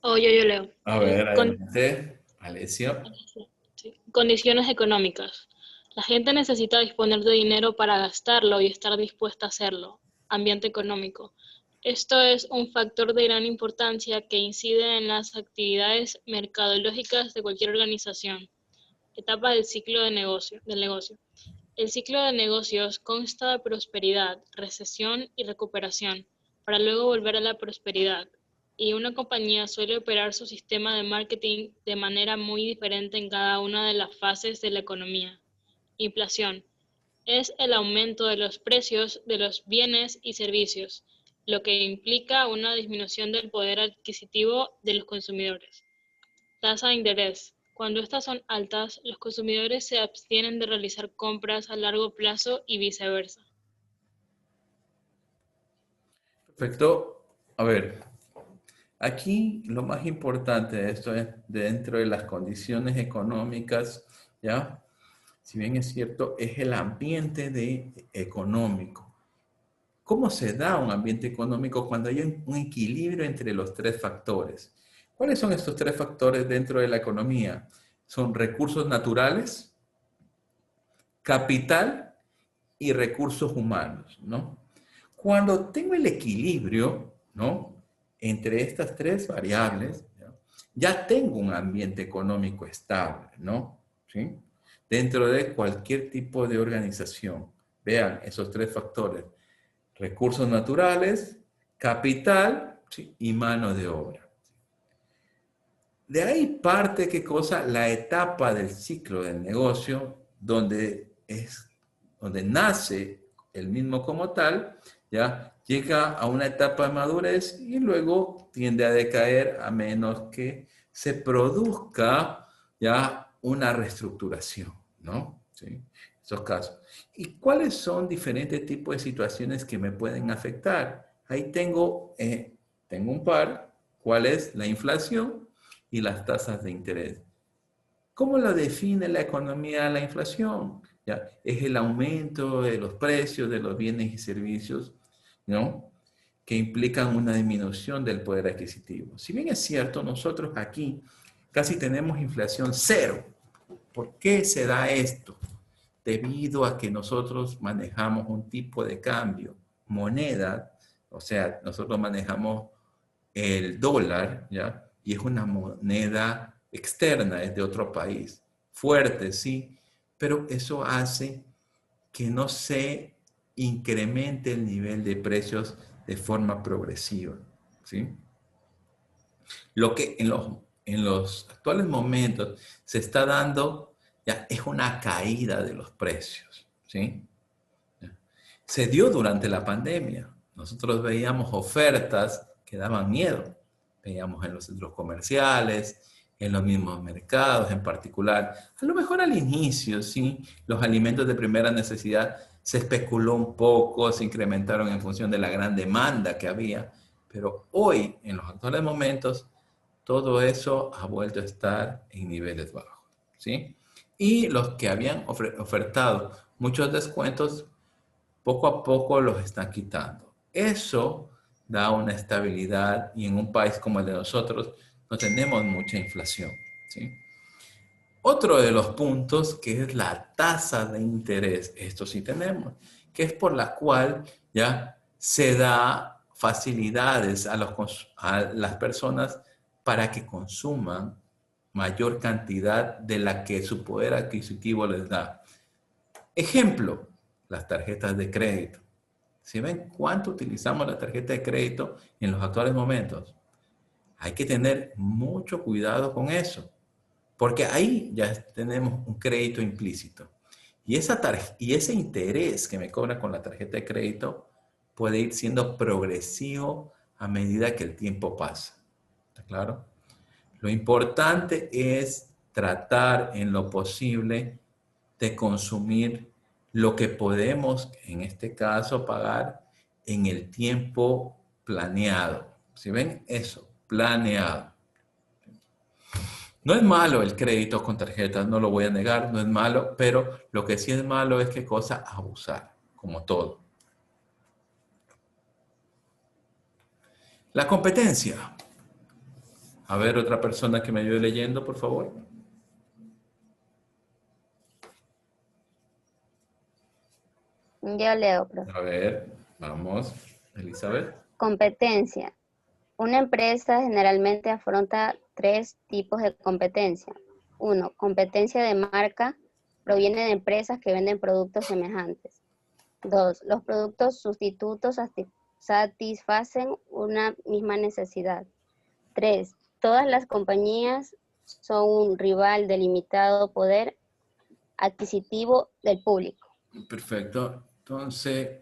Yo leo. A ver, adelante. Alessio. Sí. Condiciones económicas. La gente necesita disponer de dinero para gastarlo y estar dispuesta a hacerlo. Ambiente económico. Esto es un factor de gran importancia que incide en las actividades mercadológicas de cualquier organización. Etapa del ciclo del negocio. El ciclo de negocios consta de prosperidad, recesión y recuperación, para luego volver a la prosperidad. Y una compañía suele operar su sistema de marketing de manera muy diferente en cada una de las fases de la economía. Inflación es el aumento de los precios de los bienes y servicios, lo que implica una disminución del poder adquisitivo de los consumidores. Tasa de interés. Cuando estas son altas, los consumidores se abstienen de realizar compras a largo plazo y viceversa. Perfecto. A ver, aquí lo más importante de esto es dentro de las condiciones económicas, ¿ya? Si bien es cierto, es el ambiente económico. ¿Cómo se da un ambiente económico cuando hay un equilibrio entre los tres factores? ¿Cuáles son estos tres factores dentro de la economía? Son recursos naturales, capital y recursos humanos, ¿no? Cuando tengo el equilibrio, ¿no? Entre estas tres variables, ¿no? Ya tengo un ambiente económico estable, ¿no? ¿Sí? Dentro de cualquier tipo de organización. Vean esos tres factores: recursos naturales, capital, ¿sí? Y mano de obra. De ahí parte, ¿qué cosa? La etapa del ciclo del negocio, donde nace el mismo como tal, ya llega a una etapa de madurez y luego tiende a decaer a menos que se produzca ya una reestructuración, ¿no? ¿Sí? Esos casos. ¿Y cuáles son diferentes tipos de situaciones que me pueden afectar? Ahí tengo un par. ¿Cuál es la inflación y las tasas de interés? ¿Cómo lo define la economía la inflación? ¿Ya? Es el aumento de los precios de los bienes y servicios, ¿no? Que implican una disminución del poder adquisitivo. Si bien es cierto, nosotros aquí casi tenemos inflación cero. ¿Por qué se da esto? Debido a que nosotros manejamos un tipo de cambio, moneda, o sea, nosotros manejamos el dólar, ¿ya? Y es una moneda externa, es de otro país. Fuerte, sí, pero eso hace que no se incremente el nivel de precios de forma progresiva, ¿sí? Lo que en los actuales momentos se está dando ya es una caída de los precios, ¿sí? Se dio durante la pandemia. Nosotros veíamos ofertas que daban miedo. Veíamos en los centros comerciales, en los mismos mercados en particular. A lo mejor al inicio, sí, los alimentos de primera necesidad se especuló un poco, se incrementaron en función de la gran demanda que había, pero hoy, en los actuales momentos, todo eso ha vuelto a estar en niveles bajos, ¿sí? Y los que habían ofertado muchos descuentos, poco a poco los están quitando. Eso da una estabilidad y en un país como el de nosotros no tenemos mucha inflación, ¿sí? Otro de los puntos que es la tasa de interés, esto sí tenemos, que es por la cual ya se da facilidades a las personas para que consuman mayor cantidad de la que su poder adquisitivo les da. Ejemplo, las tarjetas de crédito. ¿Sí ven cuánto utilizamos la tarjeta de crédito en los actuales momentos? Hay que tener mucho cuidado con eso, porque ahí ya tenemos un crédito implícito. Y ese interés que me cobra con la tarjeta de crédito puede ir siendo progresivo a medida que el tiempo pasa. ¿Está claro? Lo importante es tratar en lo posible de consumir lo que podemos, en este caso, pagar en el tiempo planeado. ¿Sí ven eso? Planeado. No es malo el crédito con tarjetas, no lo voy a negar, no es malo, pero lo que sí es malo es qué cosa abusar, como todo. La competencia. A ver, otra persona que me ayude leyendo, por favor. Yo leo, profe. A ver, vamos, Elizabeth. Competencia. Una empresa generalmente afronta tres tipos de competencia. 1. Competencia de marca. proviene de empresas que venden productos semejantes. 2. Los productos sustitutos satisfacen una misma necesidad. 3. Todas las compañías son un rival de limitado poder adquisitivo del público. Perfecto. Entonces,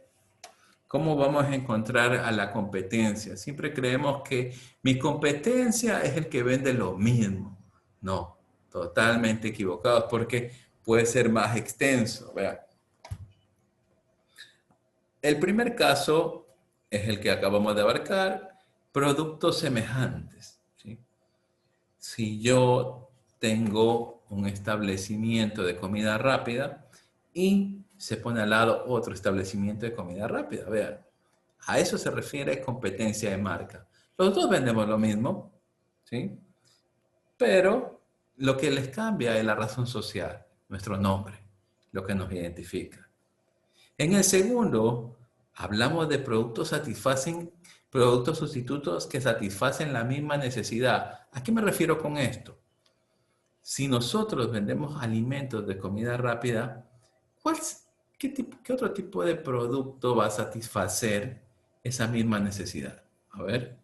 ¿cómo vamos a encontrar a la competencia? Siempre creemos que mi competencia es el que vende lo mismo. No, totalmente equivocados porque puede ser más extenso. Vean. El primer caso es el que acabamos de abarcar, productos semejantes. ¿Sí? Si yo tengo un establecimiento de comida rápida y se pone al lado otro establecimiento de comida rápida, vean, a eso se refiere competencia de marca. Los dos vendemos lo mismo, ¿sí? Pero lo que les cambia es la razón social, nuestro nombre, lo que nos identifica. En el segundo, hablamos de productos sustitutos que satisfacen la misma necesidad. ¿A qué me refiero con esto? Si nosotros vendemos alimentos de comida rápida, ¿qué otro tipo de producto va a satisfacer esa misma necesidad? A ver.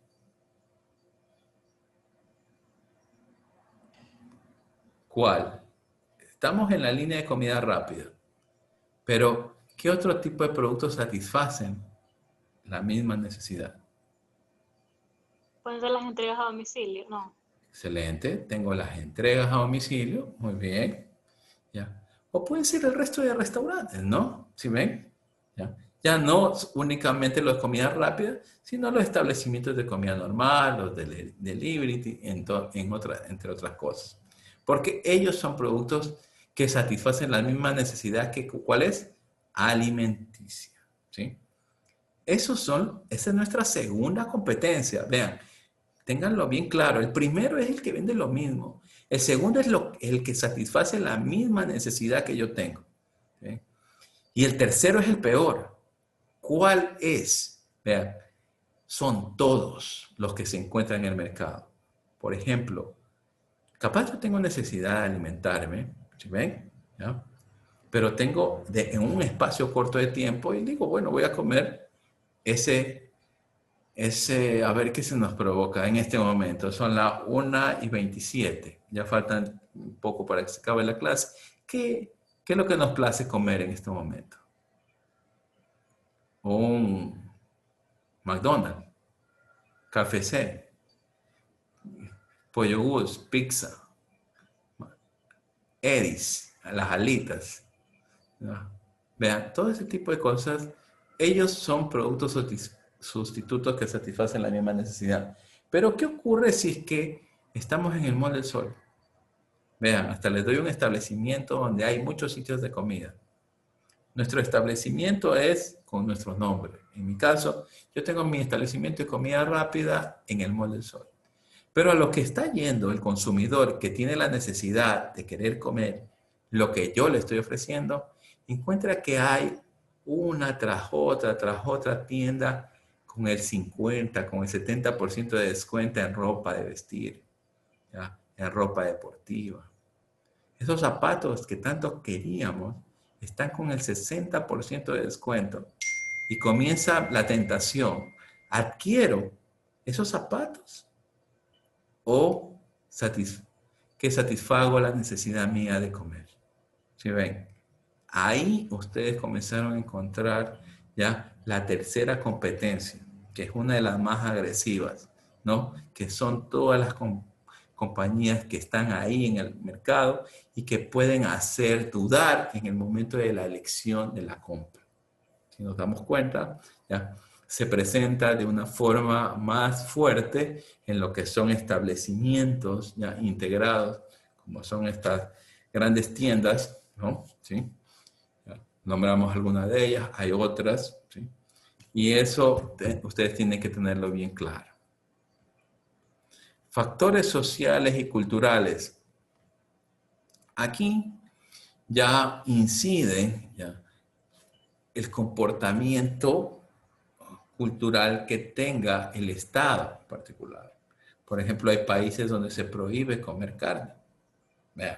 ¿Cuál? Estamos en la línea de comida rápida, pero ¿qué otro tipo de productos satisfacen la misma necesidad? Pueden ser las entregas a domicilio, ¿no? Excelente, tengo las entregas a domicilio, muy bien. ¿Ya? O pueden ser el resto de restaurantes, ¿no? ¿Sí ven? ¿Ya? Ya no únicamente los de comida rápida, sino los establecimientos de comida normal, los de delivery, entre otras cosas. Porque ellos son productos que satisfacen la misma necesidad que, ¿cuál es? Alimenticia, ¿sí? Esa es nuestra segunda competencia. Vean, ténganlo bien claro. El primero es el que vende lo mismo. El segundo es el que satisface la misma necesidad que yo tengo, ¿sí? Y el tercero es el peor. ¿Cuál es? Vean, son todos los que se encuentran en el mercado. Por ejemplo, capaz yo tengo necesidad de alimentarme, ¿sí ven? ¿Ya? Pero tengo en un espacio corto de tiempo y digo, bueno, voy a comer a ver qué se nos provoca en este momento. Son las 1:27. Ya faltan un poco para que se acabe la clase. ¿Qué es lo que nos place comer en este momento? Un McDonald's, KFC, Pollo Gus, pizza, Eddie's, las alitas. ¿No? Vean, todo ese tipo de cosas, ellos son productos sustitutos que satisfacen la misma necesidad. Pero, ¿qué ocurre si es que estamos en el Mall del Sol? Vean, hasta les doy un establecimiento donde hay muchos sitios de comida. Nuestro establecimiento es con nuestro nombre. En mi caso, yo tengo mi establecimiento de comida rápida en el Mall del Sol. Pero a lo que está yendo el consumidor que tiene la necesidad de querer comer lo que yo le estoy ofreciendo, encuentra que hay una tras otra tienda con el 50, con el 70% de descuento en ropa de vestir, ¿ya? En ropa deportiva. Esos zapatos que tanto queríamos están con el 60% de descuento y comienza la tentación. ¿Adquiero esos zapatos o que satisfago la necesidad mía de comer? ¿Sí ven? Ahí ustedes comenzaron a encontrar ya la tercera competencia, que es una de las más agresivas, ¿no? Que son todas las compañías que están ahí en el mercado y que pueden hacer dudar en el momento de la elección de la compra. Si nos damos cuenta, ya se presenta de una forma más fuerte en lo que son establecimientos ya integrados, como son estas grandes tiendas, ¿no? ¿Sí? Nombramos algunas de ellas, hay otras, ¿sí? Y eso ustedes tienen que tenerlo bien claro. Factores sociales y culturales. Aquí ya incide el comportamiento cultural que tenga el Estado en particular. Por ejemplo, hay países donde se prohíbe comer carne. Vean,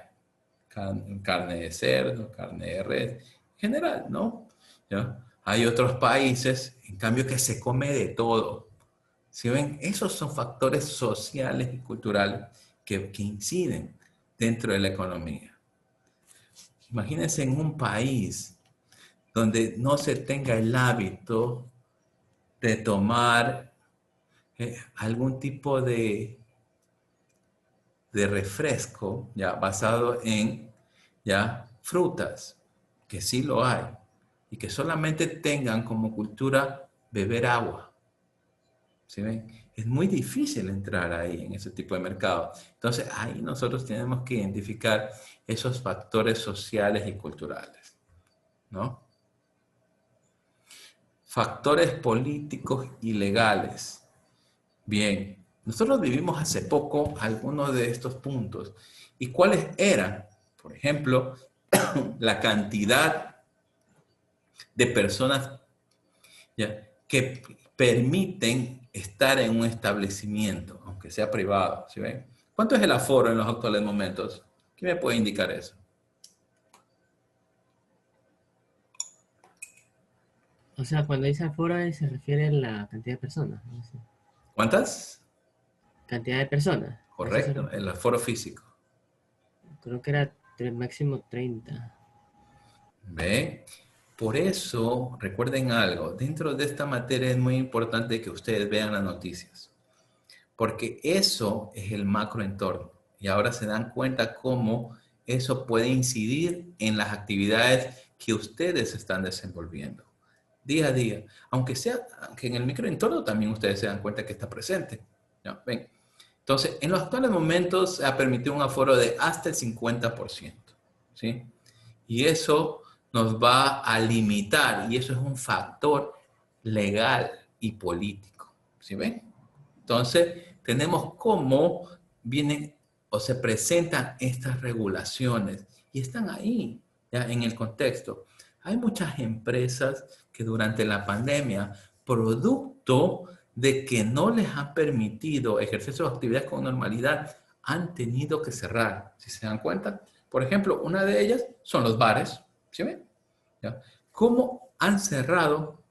carne de cerdo, carne de res, en general, ¿no? ¿Ya? Hay otros países, en cambio, que se come de todo. ¿Sí ven? Esos son factores sociales y culturales que inciden dentro de la economía. Imagínense en un país donde no se tenga el hábito de tomar algún tipo de refresco ya basado en ya frutas, que sí lo hay, y que solamente tengan como cultura beber agua. ¿Sí ven? Es muy difícil entrar ahí en ese tipo de mercado. Entonces ahí nosotros tenemos que identificar esos factores sociales y culturales, ¿no? Factores políticos y legales. Bien, nosotros vivimos hace poco algunos de estos puntos. ¿Y cuáles eran? Por ejemplo, la cantidad de personas ¿ya? que permiten estar en un establecimiento, aunque sea privado. ¿Sí ven? ¿Cuánto es el aforo en los actuales momentos? ¿Quién me puede indicar eso? O sea, cuando dice aforo se refiere a la cantidad de personas. ¿No? Sí. ¿Cuántas? Cantidad de personas. ¿A eso se Correcto, refiere? el aforo físico. Creo que era máximo 30. ¿Ve? Por eso, recuerden algo, dentro de esta materia es muy importante que ustedes vean las noticias, porque eso es el macroentorno. Y ahora se dan cuenta cómo eso puede incidir en las actividades que ustedes están desenvolviendo día a día. Aunque en el microentorno también ustedes se dan cuenta que está presente. ¿Ya? ¿Ven? Entonces, en los actuales momentos se ha permitido un aforo de hasta el 50%. ¿Sí? Y eso nos va a limitar, y eso es un factor legal y político. ¿Sí ven? Entonces, tenemos cómo vienen o se presentan estas regulaciones y están ahí, ya en el contexto. Hay muchas empresas que durante la pandemia, producto de que no les han permitido ejercer sus actividades con normalidad, han tenido que cerrar, si se dan cuenta. Por ejemplo, una de ellas son los bares, ¿sí ven? ¿Ya? ¿Cómo han cerrado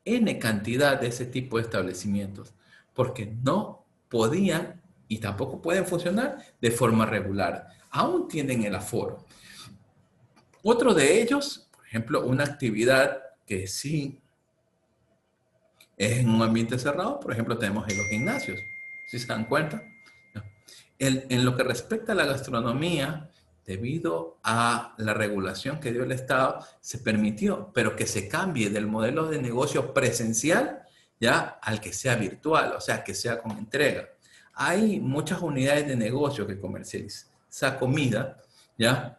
N cantidad de ese tipo de establecimientos? Porque no podían y tampoco pueden funcionar de forma regular. Aún tienen el aforo. Otro de ellos, por ejemplo, una actividad que sí es en un ambiente cerrado, por ejemplo, tenemos en los gimnasios, ¿sí se dan cuenta? En lo que respecta a la gastronomía, debido a la regulación que dio el Estado, se permitió, pero que se cambie del modelo de negocio presencial ya al que sea virtual, o sea, que sea con entrega. Hay muchas unidades de negocio que comercializan esa comida, ya,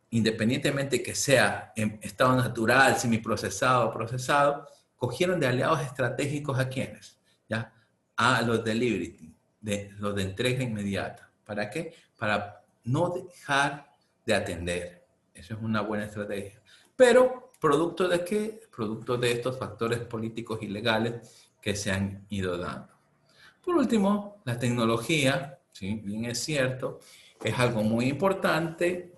independientemente que sea en estado natural, semiprocesado o procesado, cogieron de aliados estratégicos a quienes, ya, a los delivery, los de entrega inmediata. ¿Para qué? Para no dejar de atender. Eso es una buena estrategia. Pero, ¿producto de qué? Producto de estos factores políticos y legales que se han ido dando. Por último, la tecnología, ¿sí? Bien es cierto, es algo muy importante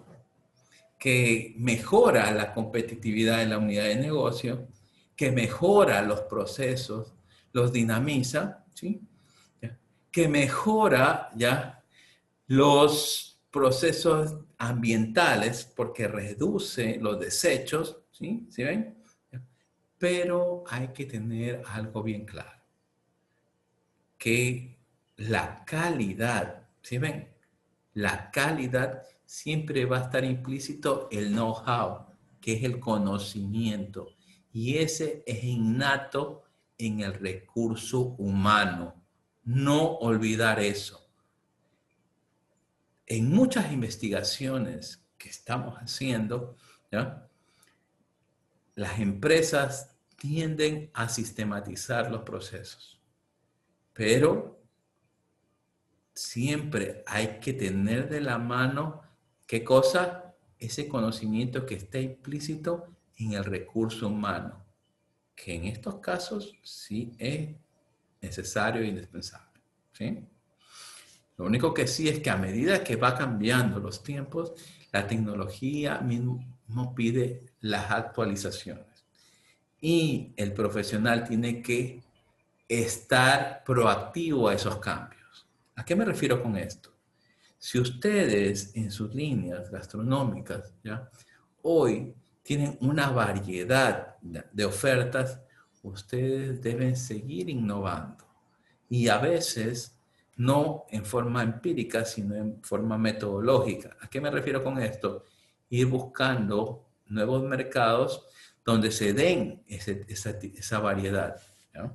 que mejora la competitividad en la unidad de negocio, que mejora los procesos, los dinamiza, ¿sí? Que mejora ya los procesos ambientales porque reduce los desechos, ¿sí? ¿Sí ven? Pero hay que tener algo bien claro, que la calidad, ¿sí ven? La calidad siempre va a estar implícito el know-how, que es el conocimiento, y ese es innato en el recurso humano. No olvidar eso. En muchas investigaciones que estamos haciendo, ¿ya? Las empresas tienden a sistematizar los procesos, pero siempre hay que tener de la mano, ¿qué cosa? Ese conocimiento que está implícito en el recurso humano, que en estos casos sí es necesario e indispensable, ¿sí? Lo único que sí es que a medida que va cambiando los tiempos, La tecnología mismo pide las actualizaciones. Y el profesional tiene que estar proactivo a esos cambios. ¿A qué me refiero con esto? Si ustedes en sus líneas gastronómicas, ¿ya? Hoy tienen una variedad de ofertas, ustedes deben seguir innovando. Y a veces no en forma empírica, sino en forma metodológica. ¿A qué me refiero con esto? Ir buscando nuevos mercados donde se den esa variedad, ¿ya?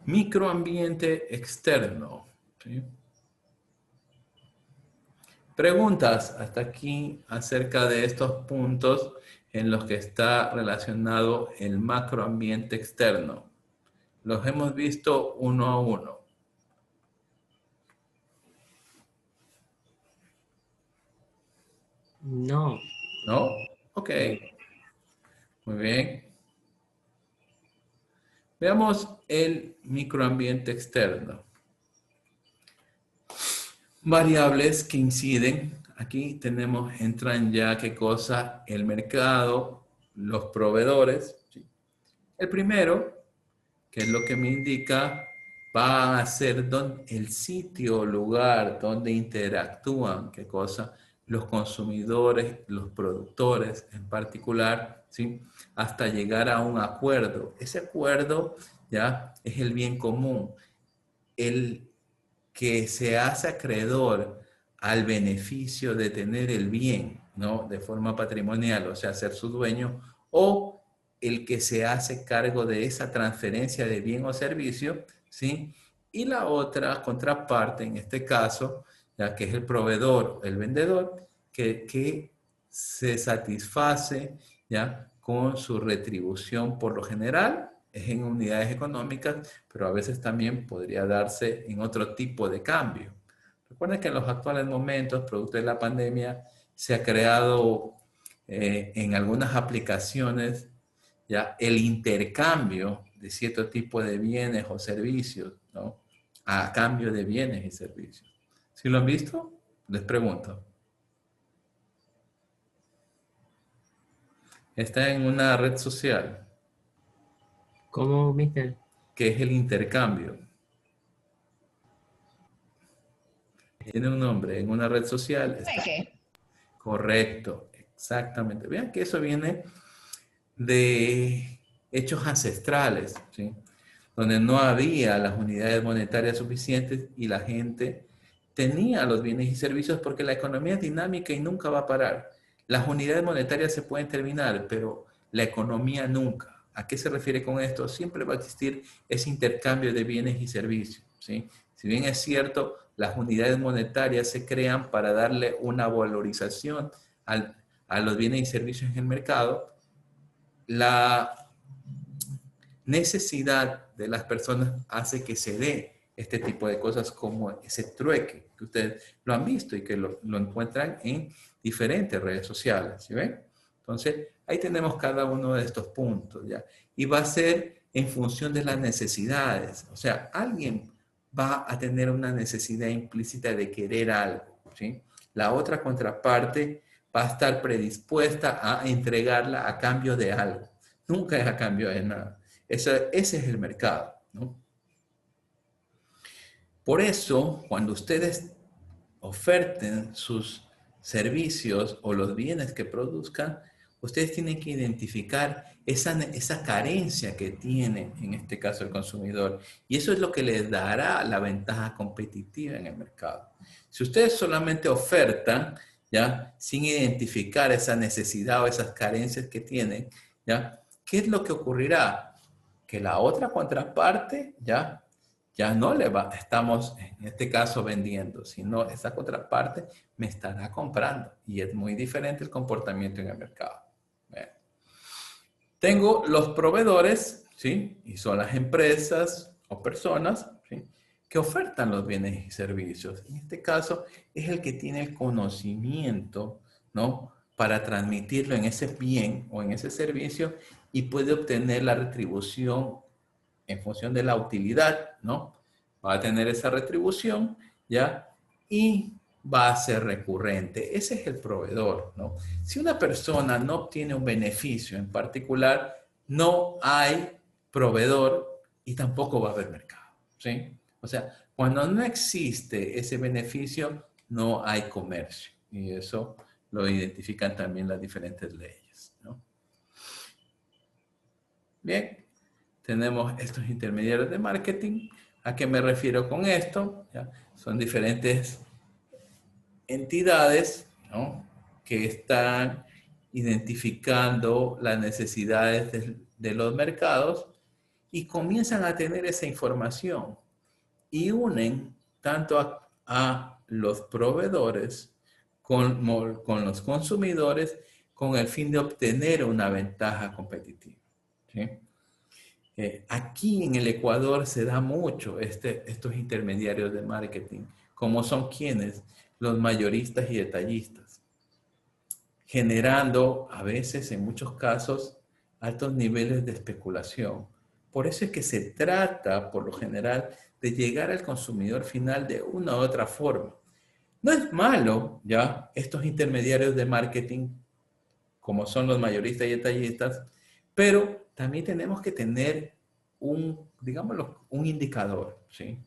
Microambiente externo, ¿sí? Preguntas hasta aquí acerca de estos puntos en los que está relacionado el macroambiente externo. Los hemos visto uno a uno. No. ¿No? Ok. Muy bien. Veamos el microambiente externo. Variables que inciden. Aquí tenemos, entran ya qué cosa, el mercado, los proveedores. ¿Sí? El primero, que es lo que me indica, va a ser el sitio o lugar donde interactúan, qué cosa, los consumidores, los productores en particular, ¿sí? Hasta llegar a un acuerdo. Ese acuerdo ya es el bien común. El que se hace acreedor al beneficio de tener el bien, ¿no? De forma patrimonial, o sea, ser su dueño, o el que se hace cargo de esa transferencia de bien o servicio, ¿sí? Y la otra contraparte, en este caso, ya que es el proveedor, el vendedor, que se satisface, ¿ya? Con su retribución por lo general, es en unidades económicas, pero a veces también podría darse en otro tipo de cambio. Recuerden que en los actuales momentos, producto de la pandemia, se ha creado en algunas aplicaciones ya el intercambio de cierto tipo de bienes o servicios, ¿no? A cambio de bienes y servicios. ¿Sí lo han visto? Les pregunto. Está en una red social. ¿Cómo, mister? Que es el intercambio. Tiene un nombre en una red social. Correcto, exactamente. Vean que eso viene de hechos ancestrales, ¿sí? Donde no había las unidades monetarias suficientes y la gente tenía los bienes y servicios porque la economía es dinámica y nunca va a parar. Las unidades monetarias se pueden terminar, pero la economía nunca. ¿A qué se refiere con esto? Siempre va a existir ese intercambio de bienes y servicios, ¿sí? Si bien es cierto, las unidades monetarias se crean para darle una valorización a los bienes y servicios en el mercado, la necesidad de las personas hace que se dé este tipo de cosas como ese trueque, que ustedes lo han visto y que lo encuentran en diferentes redes sociales, ¿sí ven? Entonces, ahí tenemos cada uno de estos puntos, ¿ya? Y va a ser en función de las necesidades. O sea, alguien va a tener una necesidad implícita de querer algo, ¿sí? La otra contraparte va a estar predispuesta a entregarla a cambio de algo. Nunca es a cambio de nada. Ese es el mercado, ¿no? Por eso, cuando ustedes oferten sus servicios o los bienes que produzcan, ustedes tienen que identificar esa carencia que tiene, en este caso, el consumidor. Y eso es lo que les dará la ventaja competitiva en el mercado. Si ustedes solamente ofertan, ¿ya? Sin identificar esa necesidad o esas carencias que tienen, ¿ya? ¿Qué es lo que ocurrirá? Que la otra contraparte, ¿ya? Ya no estamos, en este caso, vendiendo, sino esa contraparte me estará comprando. Y es muy diferente el comportamiento en el mercado. Bien. Tengo los proveedores, ¿sí? Y son las empresas o personas, ¿sí? Que ofertan los bienes y servicios. En este caso, es el que tiene el conocimiento, ¿no? Para transmitirlo en ese bien o en ese servicio y puede obtener la retribución en función de la utilidad, ¿no? Va a tener esa retribución, ¿ya? y va a ser recurrente. Ese es el proveedor, ¿no? Si una persona no obtiene un beneficio en particular, no hay proveedor y tampoco va a haber mercado, ¿sí? O sea, cuando no existe ese beneficio, no hay comercio. Y eso lo identifican también las diferentes leyes, ¿no? Bien, tenemos estos intermediarios de marketing. ¿A qué me refiero con esto? ¿Ya? Son diferentes entidades, ¿no?, que están identificando las necesidades de los mercados y comienzan a tener esa información y unen tanto a los proveedores con los consumidores con el fin de obtener una ventaja competitiva, ¿sí? Aquí en el Ecuador se da mucho estos intermediarios de marketing, como son quienes, los mayoristas y detallistas, generando a veces, en muchos casos, altos niveles de especulación. Por eso es que se trata, por lo general, de llegar al consumidor final de una u otra forma. No es malo, ya, estos intermediarios de marketing, como son los mayoristas y detallistas, pero también tenemos que tener digámoslo, un indicador, ¿sí?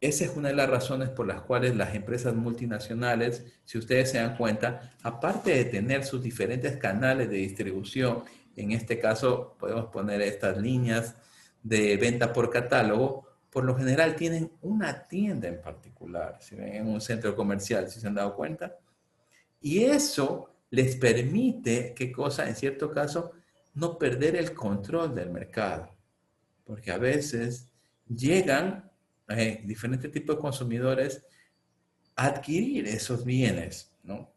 Esa es una de las razones por las cuales las empresas multinacionales, si ustedes se dan cuenta, aparte de tener sus diferentes canales de distribución, en este caso podemos poner estas líneas de venta por catálogo, por lo general tienen una tienda en particular, ¿sí ven? En un centro comercial, si se han dado cuenta. Y eso les permite, ¿qué cosa? En cierto caso, no perder el control del mercado. Porque a veces llegan diferentes tipos de consumidores a adquirir esos bienes, ¿no?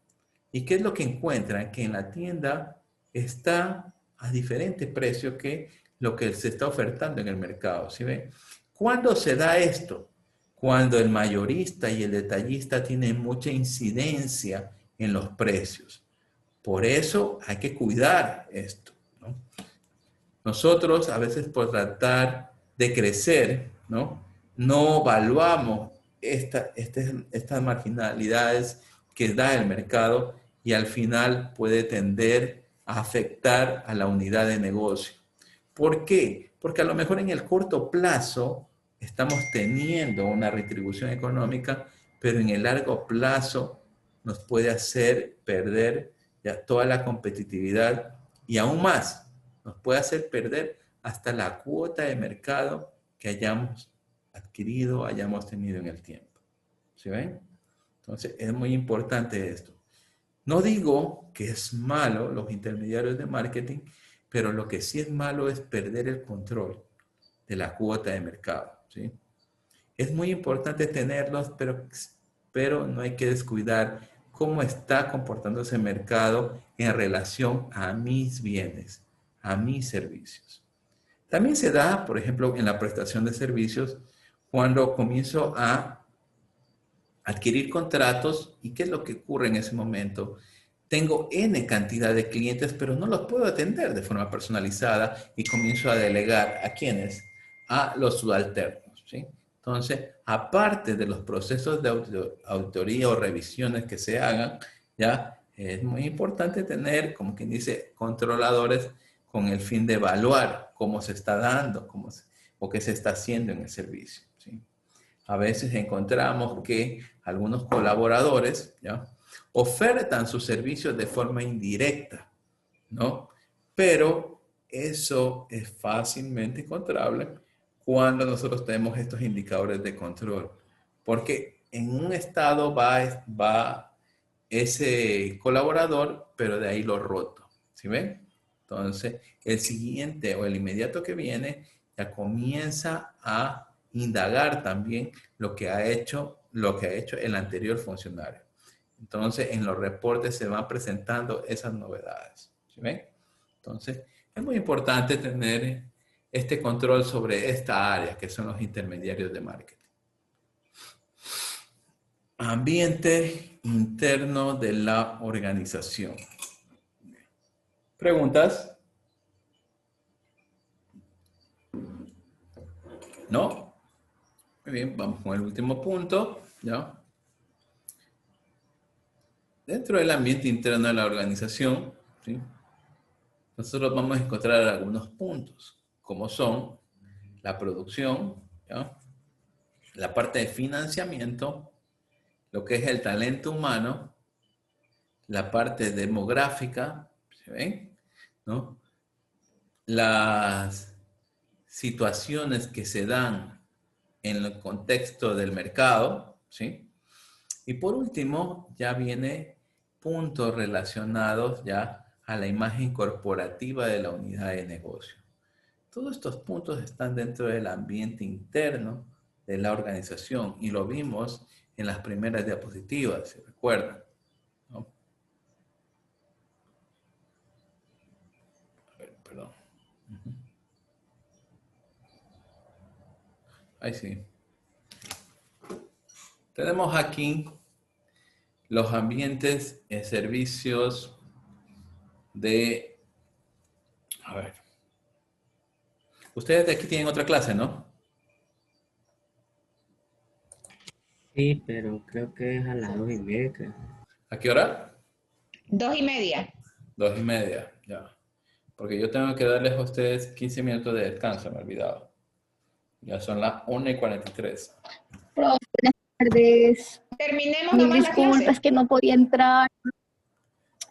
¿Y qué es lo que encuentran? Que en la tienda está a diferente precio que lo que se está ofertando en el mercado, ¿sí ven? ¿Cuándo se da esto? Cuando el mayorista y el detallista tienen mucha incidencia en los precios. Por eso hay que cuidar esto, ¿no? Nosotros a veces por tratar de crecer, ¿no?, no evaluamos estas marginalidades que da el mercado y al final puede tender a afectar a la unidad de negocio. ¿Por qué? Porque a lo mejor en el corto plazo estamos teniendo una retribución económica, pero en el largo plazo nos puede hacer perder ya toda la competitividad y aún más, nos puede hacer perder hasta la cuota de mercado que hayamos adquirido, hayamos tenido en el tiempo. ¿Sí ven? Entonces, es muy importante esto. No digo que es malo los intermediarios de marketing, pero lo que sí es malo es perder el control de la cuota de mercado, ¿sí? Es muy importante tenerlos, pero no hay que descuidar cómo está comportándose el mercado en relación a mis bienes, a mis servicios. También se da, por ejemplo, en la prestación de servicios, cuando comienzo a adquirir contratos, ¿y qué es lo que ocurre en ese momento? Tengo N cantidad de clientes, pero no los puedo atender de forma personalizada y comienzo a delegar ¿a quiénes? A los subalternos, ¿sí? Entonces, aparte de los procesos de auditoría o revisiones que se hagan, ya es muy importante tener, como quien dice, controladores con el fin de evaluar cómo se está dando o qué se está haciendo en el servicio, ¿sí? A veces encontramos que algunos colaboradores, ¿ya?, ofertan sus servicios de forma indirecta, ¿no? Pero eso es fácilmente encontrable cuando nosotros tenemos estos indicadores de control. Porque en un estado va ese colaborador, pero de ahí lo roto, ¿sí ven? Entonces, el siguiente o el inmediato que viene ya comienza a indagar también lo que ha hecho el anterior funcionario. Entonces, en los reportes se van presentando esas novedades, ¿sí ven? Entonces, es muy importante tener este control sobre esta área, que son los intermediarios de marketing. Ambiente interno de la organización. ¿Preguntas? ¿No? Muy bien, vamos con el último punto. ¿ya? Dentro del ambiente interno de la organización, ¿sí? Nosotros vamos a encontrar algunos puntos, como son la producción, ¿ya? La parte de financiamiento, lo que es el talento humano, la parte demográfica, ¿se ven? ¿No? Las situaciones que se dan en el contexto del mercado, ¿sí? Y por último, ya viene puntos relacionados ya a la imagen corporativa de la unidad de negocio. Todos estos puntos están dentro del ambiente interno de la organización y lo vimos en las primeras diapositivas, ¿se recuerdan? ¿No? A ver, perdón. Ahí sí. Tenemos aquí los ambientes en servicios de... A ver. Ustedes de aquí tienen otra clase, ¿no? Sí, pero creo que es a las 2:30, creo. ¿A qué hora? 2:30. 2:30, ya. Porque yo tengo que darles a ustedes 15 minutos de descanso, me he olvidado. Ya son las 1:43. Profe, buenas tardes. Terminemos Mil nomás la disculpas clase. que no podía entrar.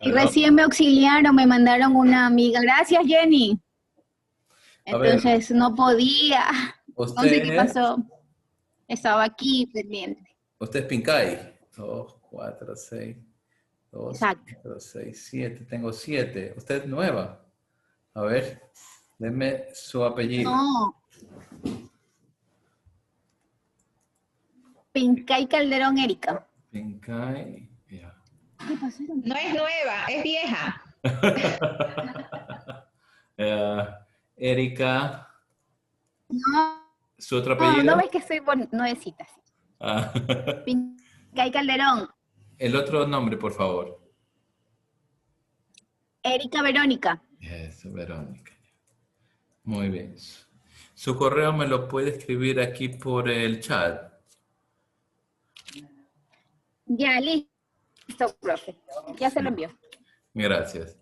Y Perdón. recién me auxiliaron, me mandaron una amiga. Gracias, Jenny. A ver. Entonces no podía. No sé qué Usted, pasó. Estaba aquí pendiente. usted es Pincay. 2, 4, 6. 2, Exacto. 4, 6, 7. Tengo 7. Usted es nueva. A ver, denme su apellido. No. Pincay Calderón Erika. Pincay. Ya. ¿Qué pasó? No es nueva, es vieja. Erika. No, ¿Su otro no, apellido? no ves que estoy nuevecita. Ah, Pincay Calderón. el otro nombre, por favor. Erika Verónica. Eso, Verónica. Muy bien. Su correo me lo puede escribir aquí por el chat. Ya, listo, profe. Ya se lo envió. Gracias.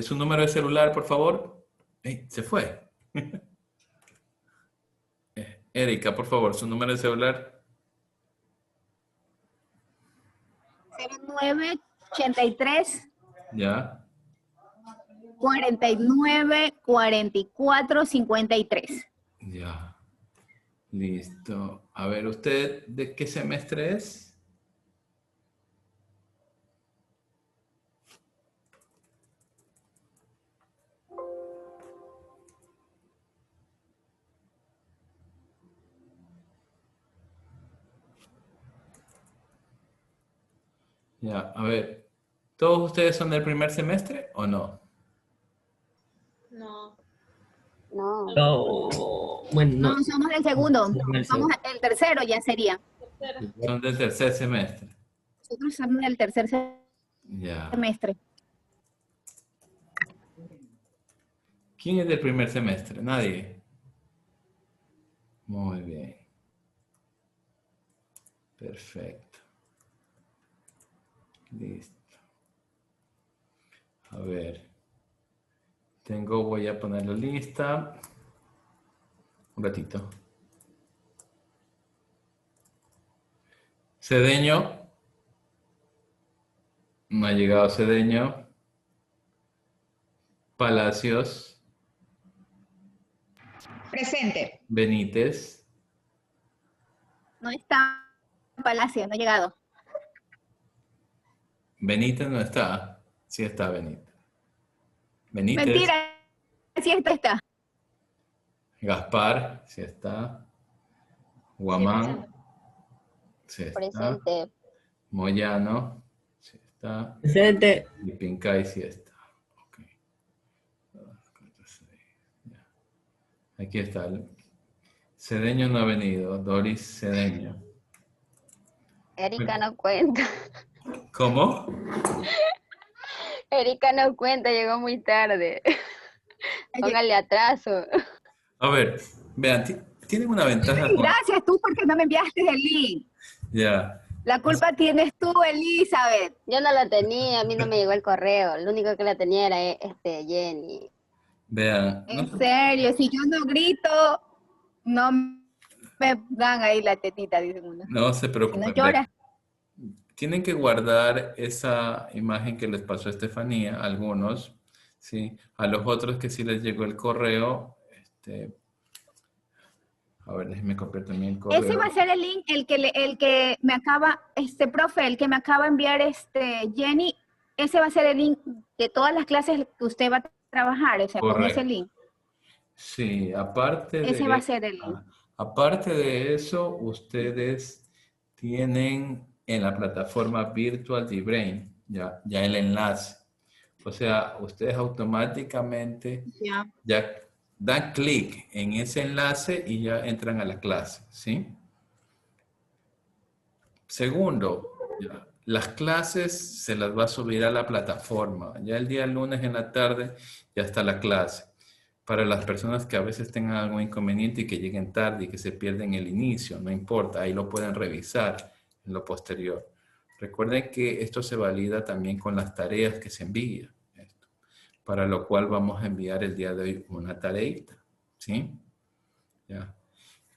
¿Su número de celular, por favor? Se fue. Erika, por favor, su número de celular. 0983 Ya. 49 44 53. Ya. Listo. A ver, ¿usted de qué semestre es? Ya, a ver. ¿Todos ustedes son del primer semestre o no? No. No. No, bueno, No, somos del segundo. Del Somos el tercero, ya sería. Son del tercer semestre. Nosotros somos del tercer Ya. semestre. ¿Quién es del primer semestre? Nadie. Muy bien. Perfecto. Listo. A ver. Voy a poner la lista. Un ratito. Cedeño. No ha llegado Cedeño. Palacios. Presente. Benítez. No está en Palacio, no ha llegado. Benítez no está. Sí está Benítez. Benítez. Mentira, sí está. Gaspar, sí está. Guamán, sí está. Presente. Moyano, sí está. presente. Y Pincay, sí está. Ok. 2, 4, 6. Ya. Aquí está. Cedeño no ha venido. Doris Cedeño. Erika no cuenta. ¿Cómo? Erika no cuenta, llegó muy tarde. Póngale atraso. A ver, vean, tienen una ventaja. Gracias tú porque no me enviaste el link. Ya. La culpa tienes tú, Elizabeth. Yo no la tenía, a mí no me llegó el correo. Lo único que la tenía era Jenny. Vean. En serio, si yo no grito, no me dan ahí la tetita, dicen una. No se Si no preocupen. llora. Tienen que guardar esa imagen que les pasó a Estefanía, algunos, ¿sí? A los otros que sí les llegó el correo, a ver, déjenme copiar también el correo. Ese va a ser el link, el que me acaba, profe, el que me acaba de enviar Jenny, ese va a ser el link de todas las clases que usted va a trabajar, o sea, con Correcto. ese link. Sí, aparte de... Ese va a ser el link. Aparte de eso, ustedes tienen en la plataforma Virtual D-Brain ya el enlace. O sea, ustedes automáticamente ya dan clic en ese enlace y ya entran a la clase, ¿sí? Segundo, las clases se las va a subir a la plataforma. Ya el día lunes en la tarde ya está la clase. Para las personas que a veces tengan algún inconveniente y que lleguen tarde y que se pierden el inicio, no importa, ahí lo pueden revisar en lo posterior. Recuerden que esto se valida también con las tareas que se envían, para lo cual vamos a enviar el día de hoy una tareita, ¿sí? Ya.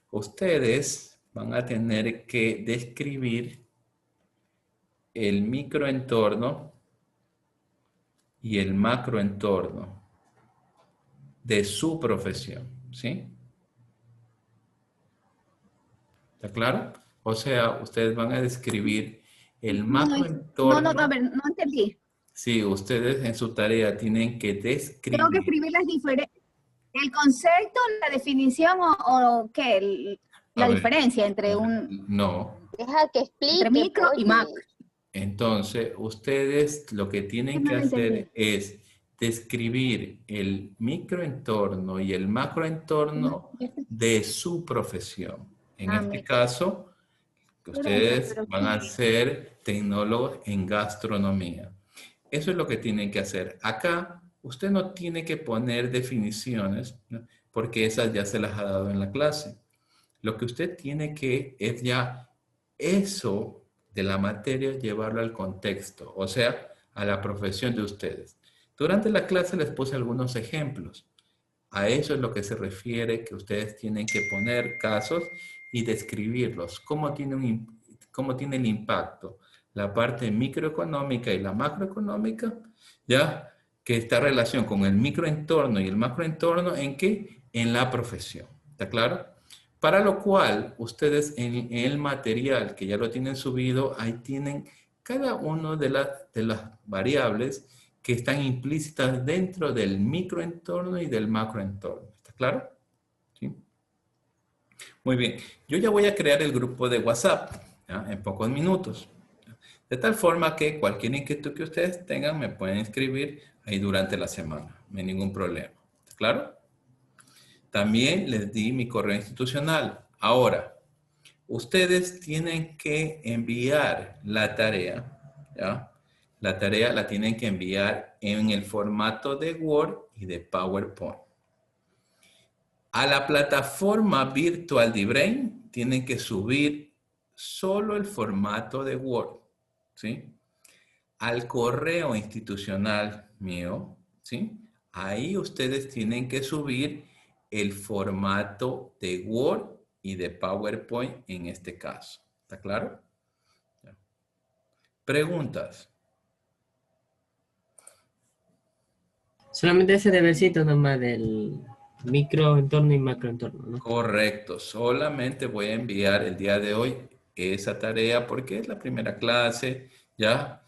Ustedes van a tener que describir el microentorno y el macroentorno de su profesión, ¿sí? ¿Está claro? O sea, ustedes van a describir el macroentorno. No, a ver, no entendí. Sí, ustedes en su tarea tienen que describir. Tengo que escribir las diferentes, el concepto, la definición o qué, la diferencia entre un... No. Deja que explique. Entre micro y macro. Entonces, ustedes lo que tienen que hacer es describir el microentorno y el macroentorno de su profesión. En este caso, ustedes van a ser tecnólogos en gastronomía. Eso es lo que tienen que hacer. Acá, usted no tiene que poner definiciones, ¿no? Porque esas ya se las ha dado en la clase. Lo que usted tiene que es ya eso de la materia llevarlo al contexto, o sea, a la profesión de ustedes. Durante la clase les puse algunos ejemplos. A eso es lo que se refiere que ustedes tienen que poner casos y describirlos. ¿Cómo tiene el impacto? La parte microeconómica y la macroeconómica, ¿ya? Que está en relación con el microentorno y el macroentorno, ¿en qué? En la profesión. ¿Está claro? Para lo cual, ustedes en el material que ya lo tienen subido, ahí tienen cada una de las variables que están implícitas dentro del microentorno y del macroentorno. ¿Está claro? ¿Sí? Muy bien. Yo ya voy a crear el grupo de WhatsApp, ¿ya? En pocos minutos. De tal forma que cualquier inquietud que ustedes tengan me pueden escribir ahí durante la semana. No hay ningún problema. ¿Está claro? También les di mi correo institucional. Ahora, ustedes tienen que enviar la tarea, ¿ya? La tarea la tienen que enviar en el formato de Word y de PowerPoint. A la plataforma virtual de Brain tienen que subir solo el formato de Word, ¿sí? Al correo institucional mío, ¿sí? Ahí ustedes tienen que subir el formato de Word y de PowerPoint en este caso. ¿Está claro? ¿Preguntas? Solamente ese debercito nomás del microentorno y macroentorno, ¿no? Correcto. Solamente voy a enviar el día de hoy esa tarea porque es la primera clase, ¿ya?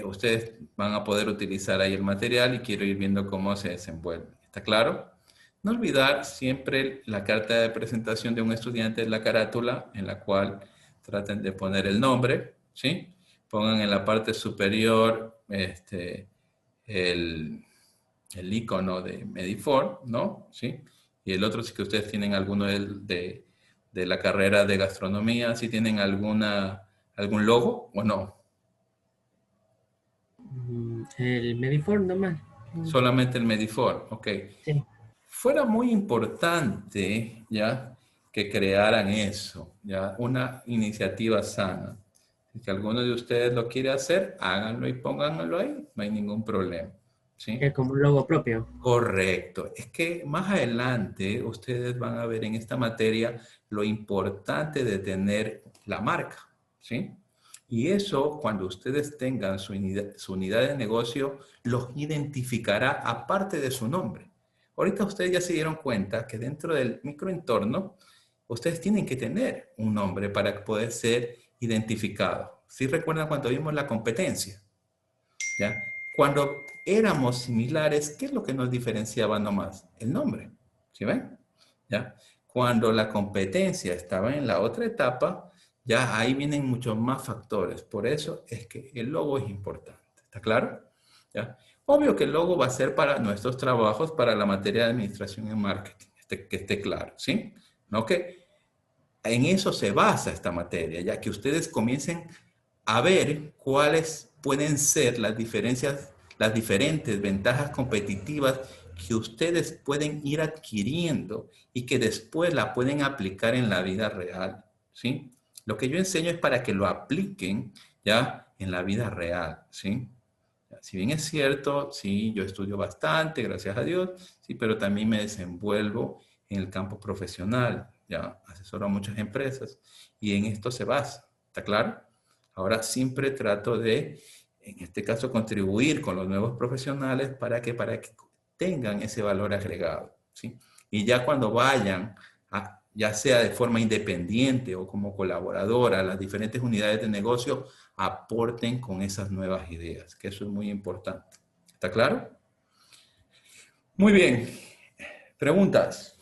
Ustedes van a poder utilizar ahí el material y quiero ir viendo cómo se desenvuelve. ¿Está claro? No olvidar siempre la carta de presentación de un estudiante, la carátula, en la cual traten de poner el nombre, ¿sí? Pongan en la parte superior el icono de Medifor, ¿no? ¿Sí? Y el otro, si que ustedes tienen alguno de la carrera de gastronomía, si tienen algún logo o no. El Medifor nomás. Solamente el Medifor, ok. Sí. Fuera muy importante, ¿ya? que crearan eso, ¿ya? Una iniciativa sana. Si alguno de ustedes lo quiere hacer, háganlo y pónganlo ahí, no hay ningún problema. ¿Sí? Es como un logo propio. Correcto. Es que más adelante ustedes van a ver en esta materia lo importante de tener la marca, ¿sí? Y eso, cuando ustedes tengan su unidad de negocio, los identificará aparte de su nombre. Ahorita ustedes ya se dieron cuenta que dentro del microentorno, ustedes tienen que tener un nombre para poder ser identificados. ¿Sí recuerdan cuando vimos la competencia? ¿Ya? Cuando éramos similares, ¿qué es lo que nos diferenciaba nomás? El nombre. ¿Sí ven? ¿Ya? Cuando la competencia estaba en la otra etapa, ya ahí vienen muchos más factores. Por eso es que el logo es importante. ¿Está claro? ¿Ya? Obvio que el logo va a ser para nuestros trabajos, para la materia de administración y marketing. Que esté claro. ¿Sí? ¿No? Que en eso se basa esta materia, ya que ustedes comiencen a ver cuáles pueden ser las diferencias, las diferentes ventajas competitivas que ustedes pueden ir adquiriendo y que después la pueden aplicar en la vida real, ¿sí? Lo que yo enseño es para que lo apliquen ya en la vida real, ¿sí? Si bien es cierto, sí, yo estudio bastante, gracias a Dios, sí, pero también me desenvuelvo en el campo profesional, ya asesoro a muchas empresas y en esto se basa, ¿está claro? Ahora siempre trato de, en este caso, contribuir con los nuevos profesionales para que tengan ese valor agregado, ¿sí? Y ya cuando vayan, ya sea de forma independiente o como colaboradora, a las diferentes unidades de negocio, aporten con esas nuevas ideas, que eso es muy importante. ¿Está claro? Muy bien. ¿Preguntas?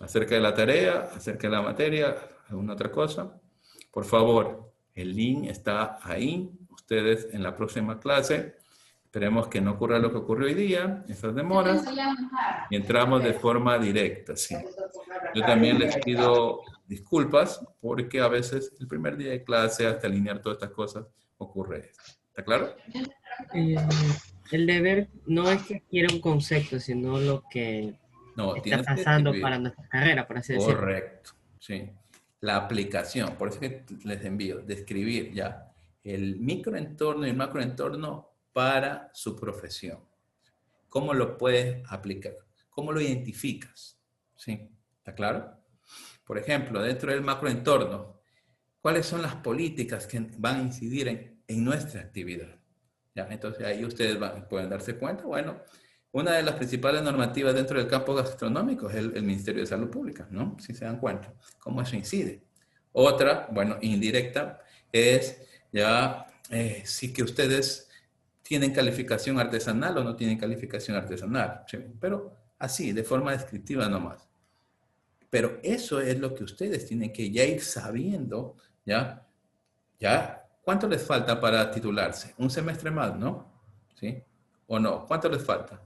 Acerca de la tarea, acerca de la materia, alguna otra cosa. Por favor, el link está ahí. Ustedes en la próxima clase, esperemos que no ocurra lo que ocurrió hoy día, esas demoras, y entramos de forma directa, sí. Yo también les pido disculpas porque a veces el primer día de clase, hasta alinear todas estas cosas, ocurre esto. ¿Está claro? El deber no es que quiera un concepto, sino lo que No, está tienes que pasando escribir. para nuestra carrera, por así decirlo. Correcto, sí. La aplicación, por eso que les envío, describir ya el microentorno y el macroentorno para su profesión. ¿Cómo lo puedes aplicar? ¿Cómo lo identificas? ¿Sí? ¿Está claro? Por ejemplo, dentro del macroentorno, ¿cuáles son las políticas que van a incidir en nuestra actividad? ¿Ya? Entonces ahí ustedes pueden darse cuenta, bueno, una de las principales normativas dentro del campo gastronómico es el Ministerio de Salud Pública, ¿no? Si se dan cuenta, cómo eso incide. Otra, bueno, indirecta, es ya si que ustedes tienen calificación artesanal o no tienen calificación artesanal, ¿sí? Pero así, de forma descriptiva nomás. Pero eso es lo que ustedes tienen que ya ir sabiendo, ¿ya? ¿Cuánto les falta para titularse? Un semestre más, ¿no? ¿Sí? ¿O no? ¿Cuánto les falta?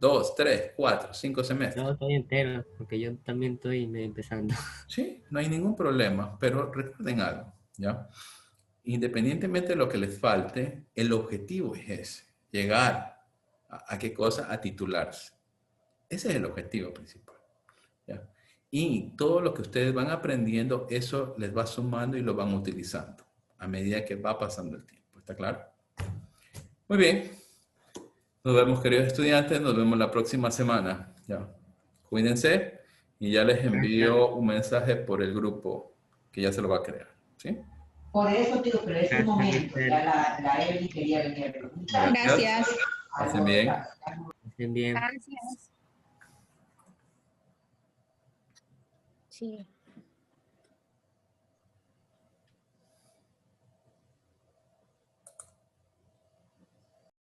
2, 3, 4, 5 semestres. Yo estoy entero, porque yo también estoy empezando. Sí, no hay ningún problema, pero recuerden algo, ¿ya? Independientemente de lo que les falte, el objetivo es ese, llegar a qué cosa, a titularse. Ese es el objetivo principal, ¿ya? Y todo lo que ustedes van aprendiendo, eso les va sumando y lo van utilizando a medida que va pasando el tiempo, ¿está claro? Muy bien. Nos vemos, queridos estudiantes, nos vemos la próxima semana, ¿ya? Cuídense y ya les envío un mensaje por el grupo que ya se lo va a crear, ¿sí? Por eso, tío, pero es un momento. Gracias. Ya la Evelyn quería venir a preguntar. Gracias. Hacen bien. Estén bien. Gracias. Sí.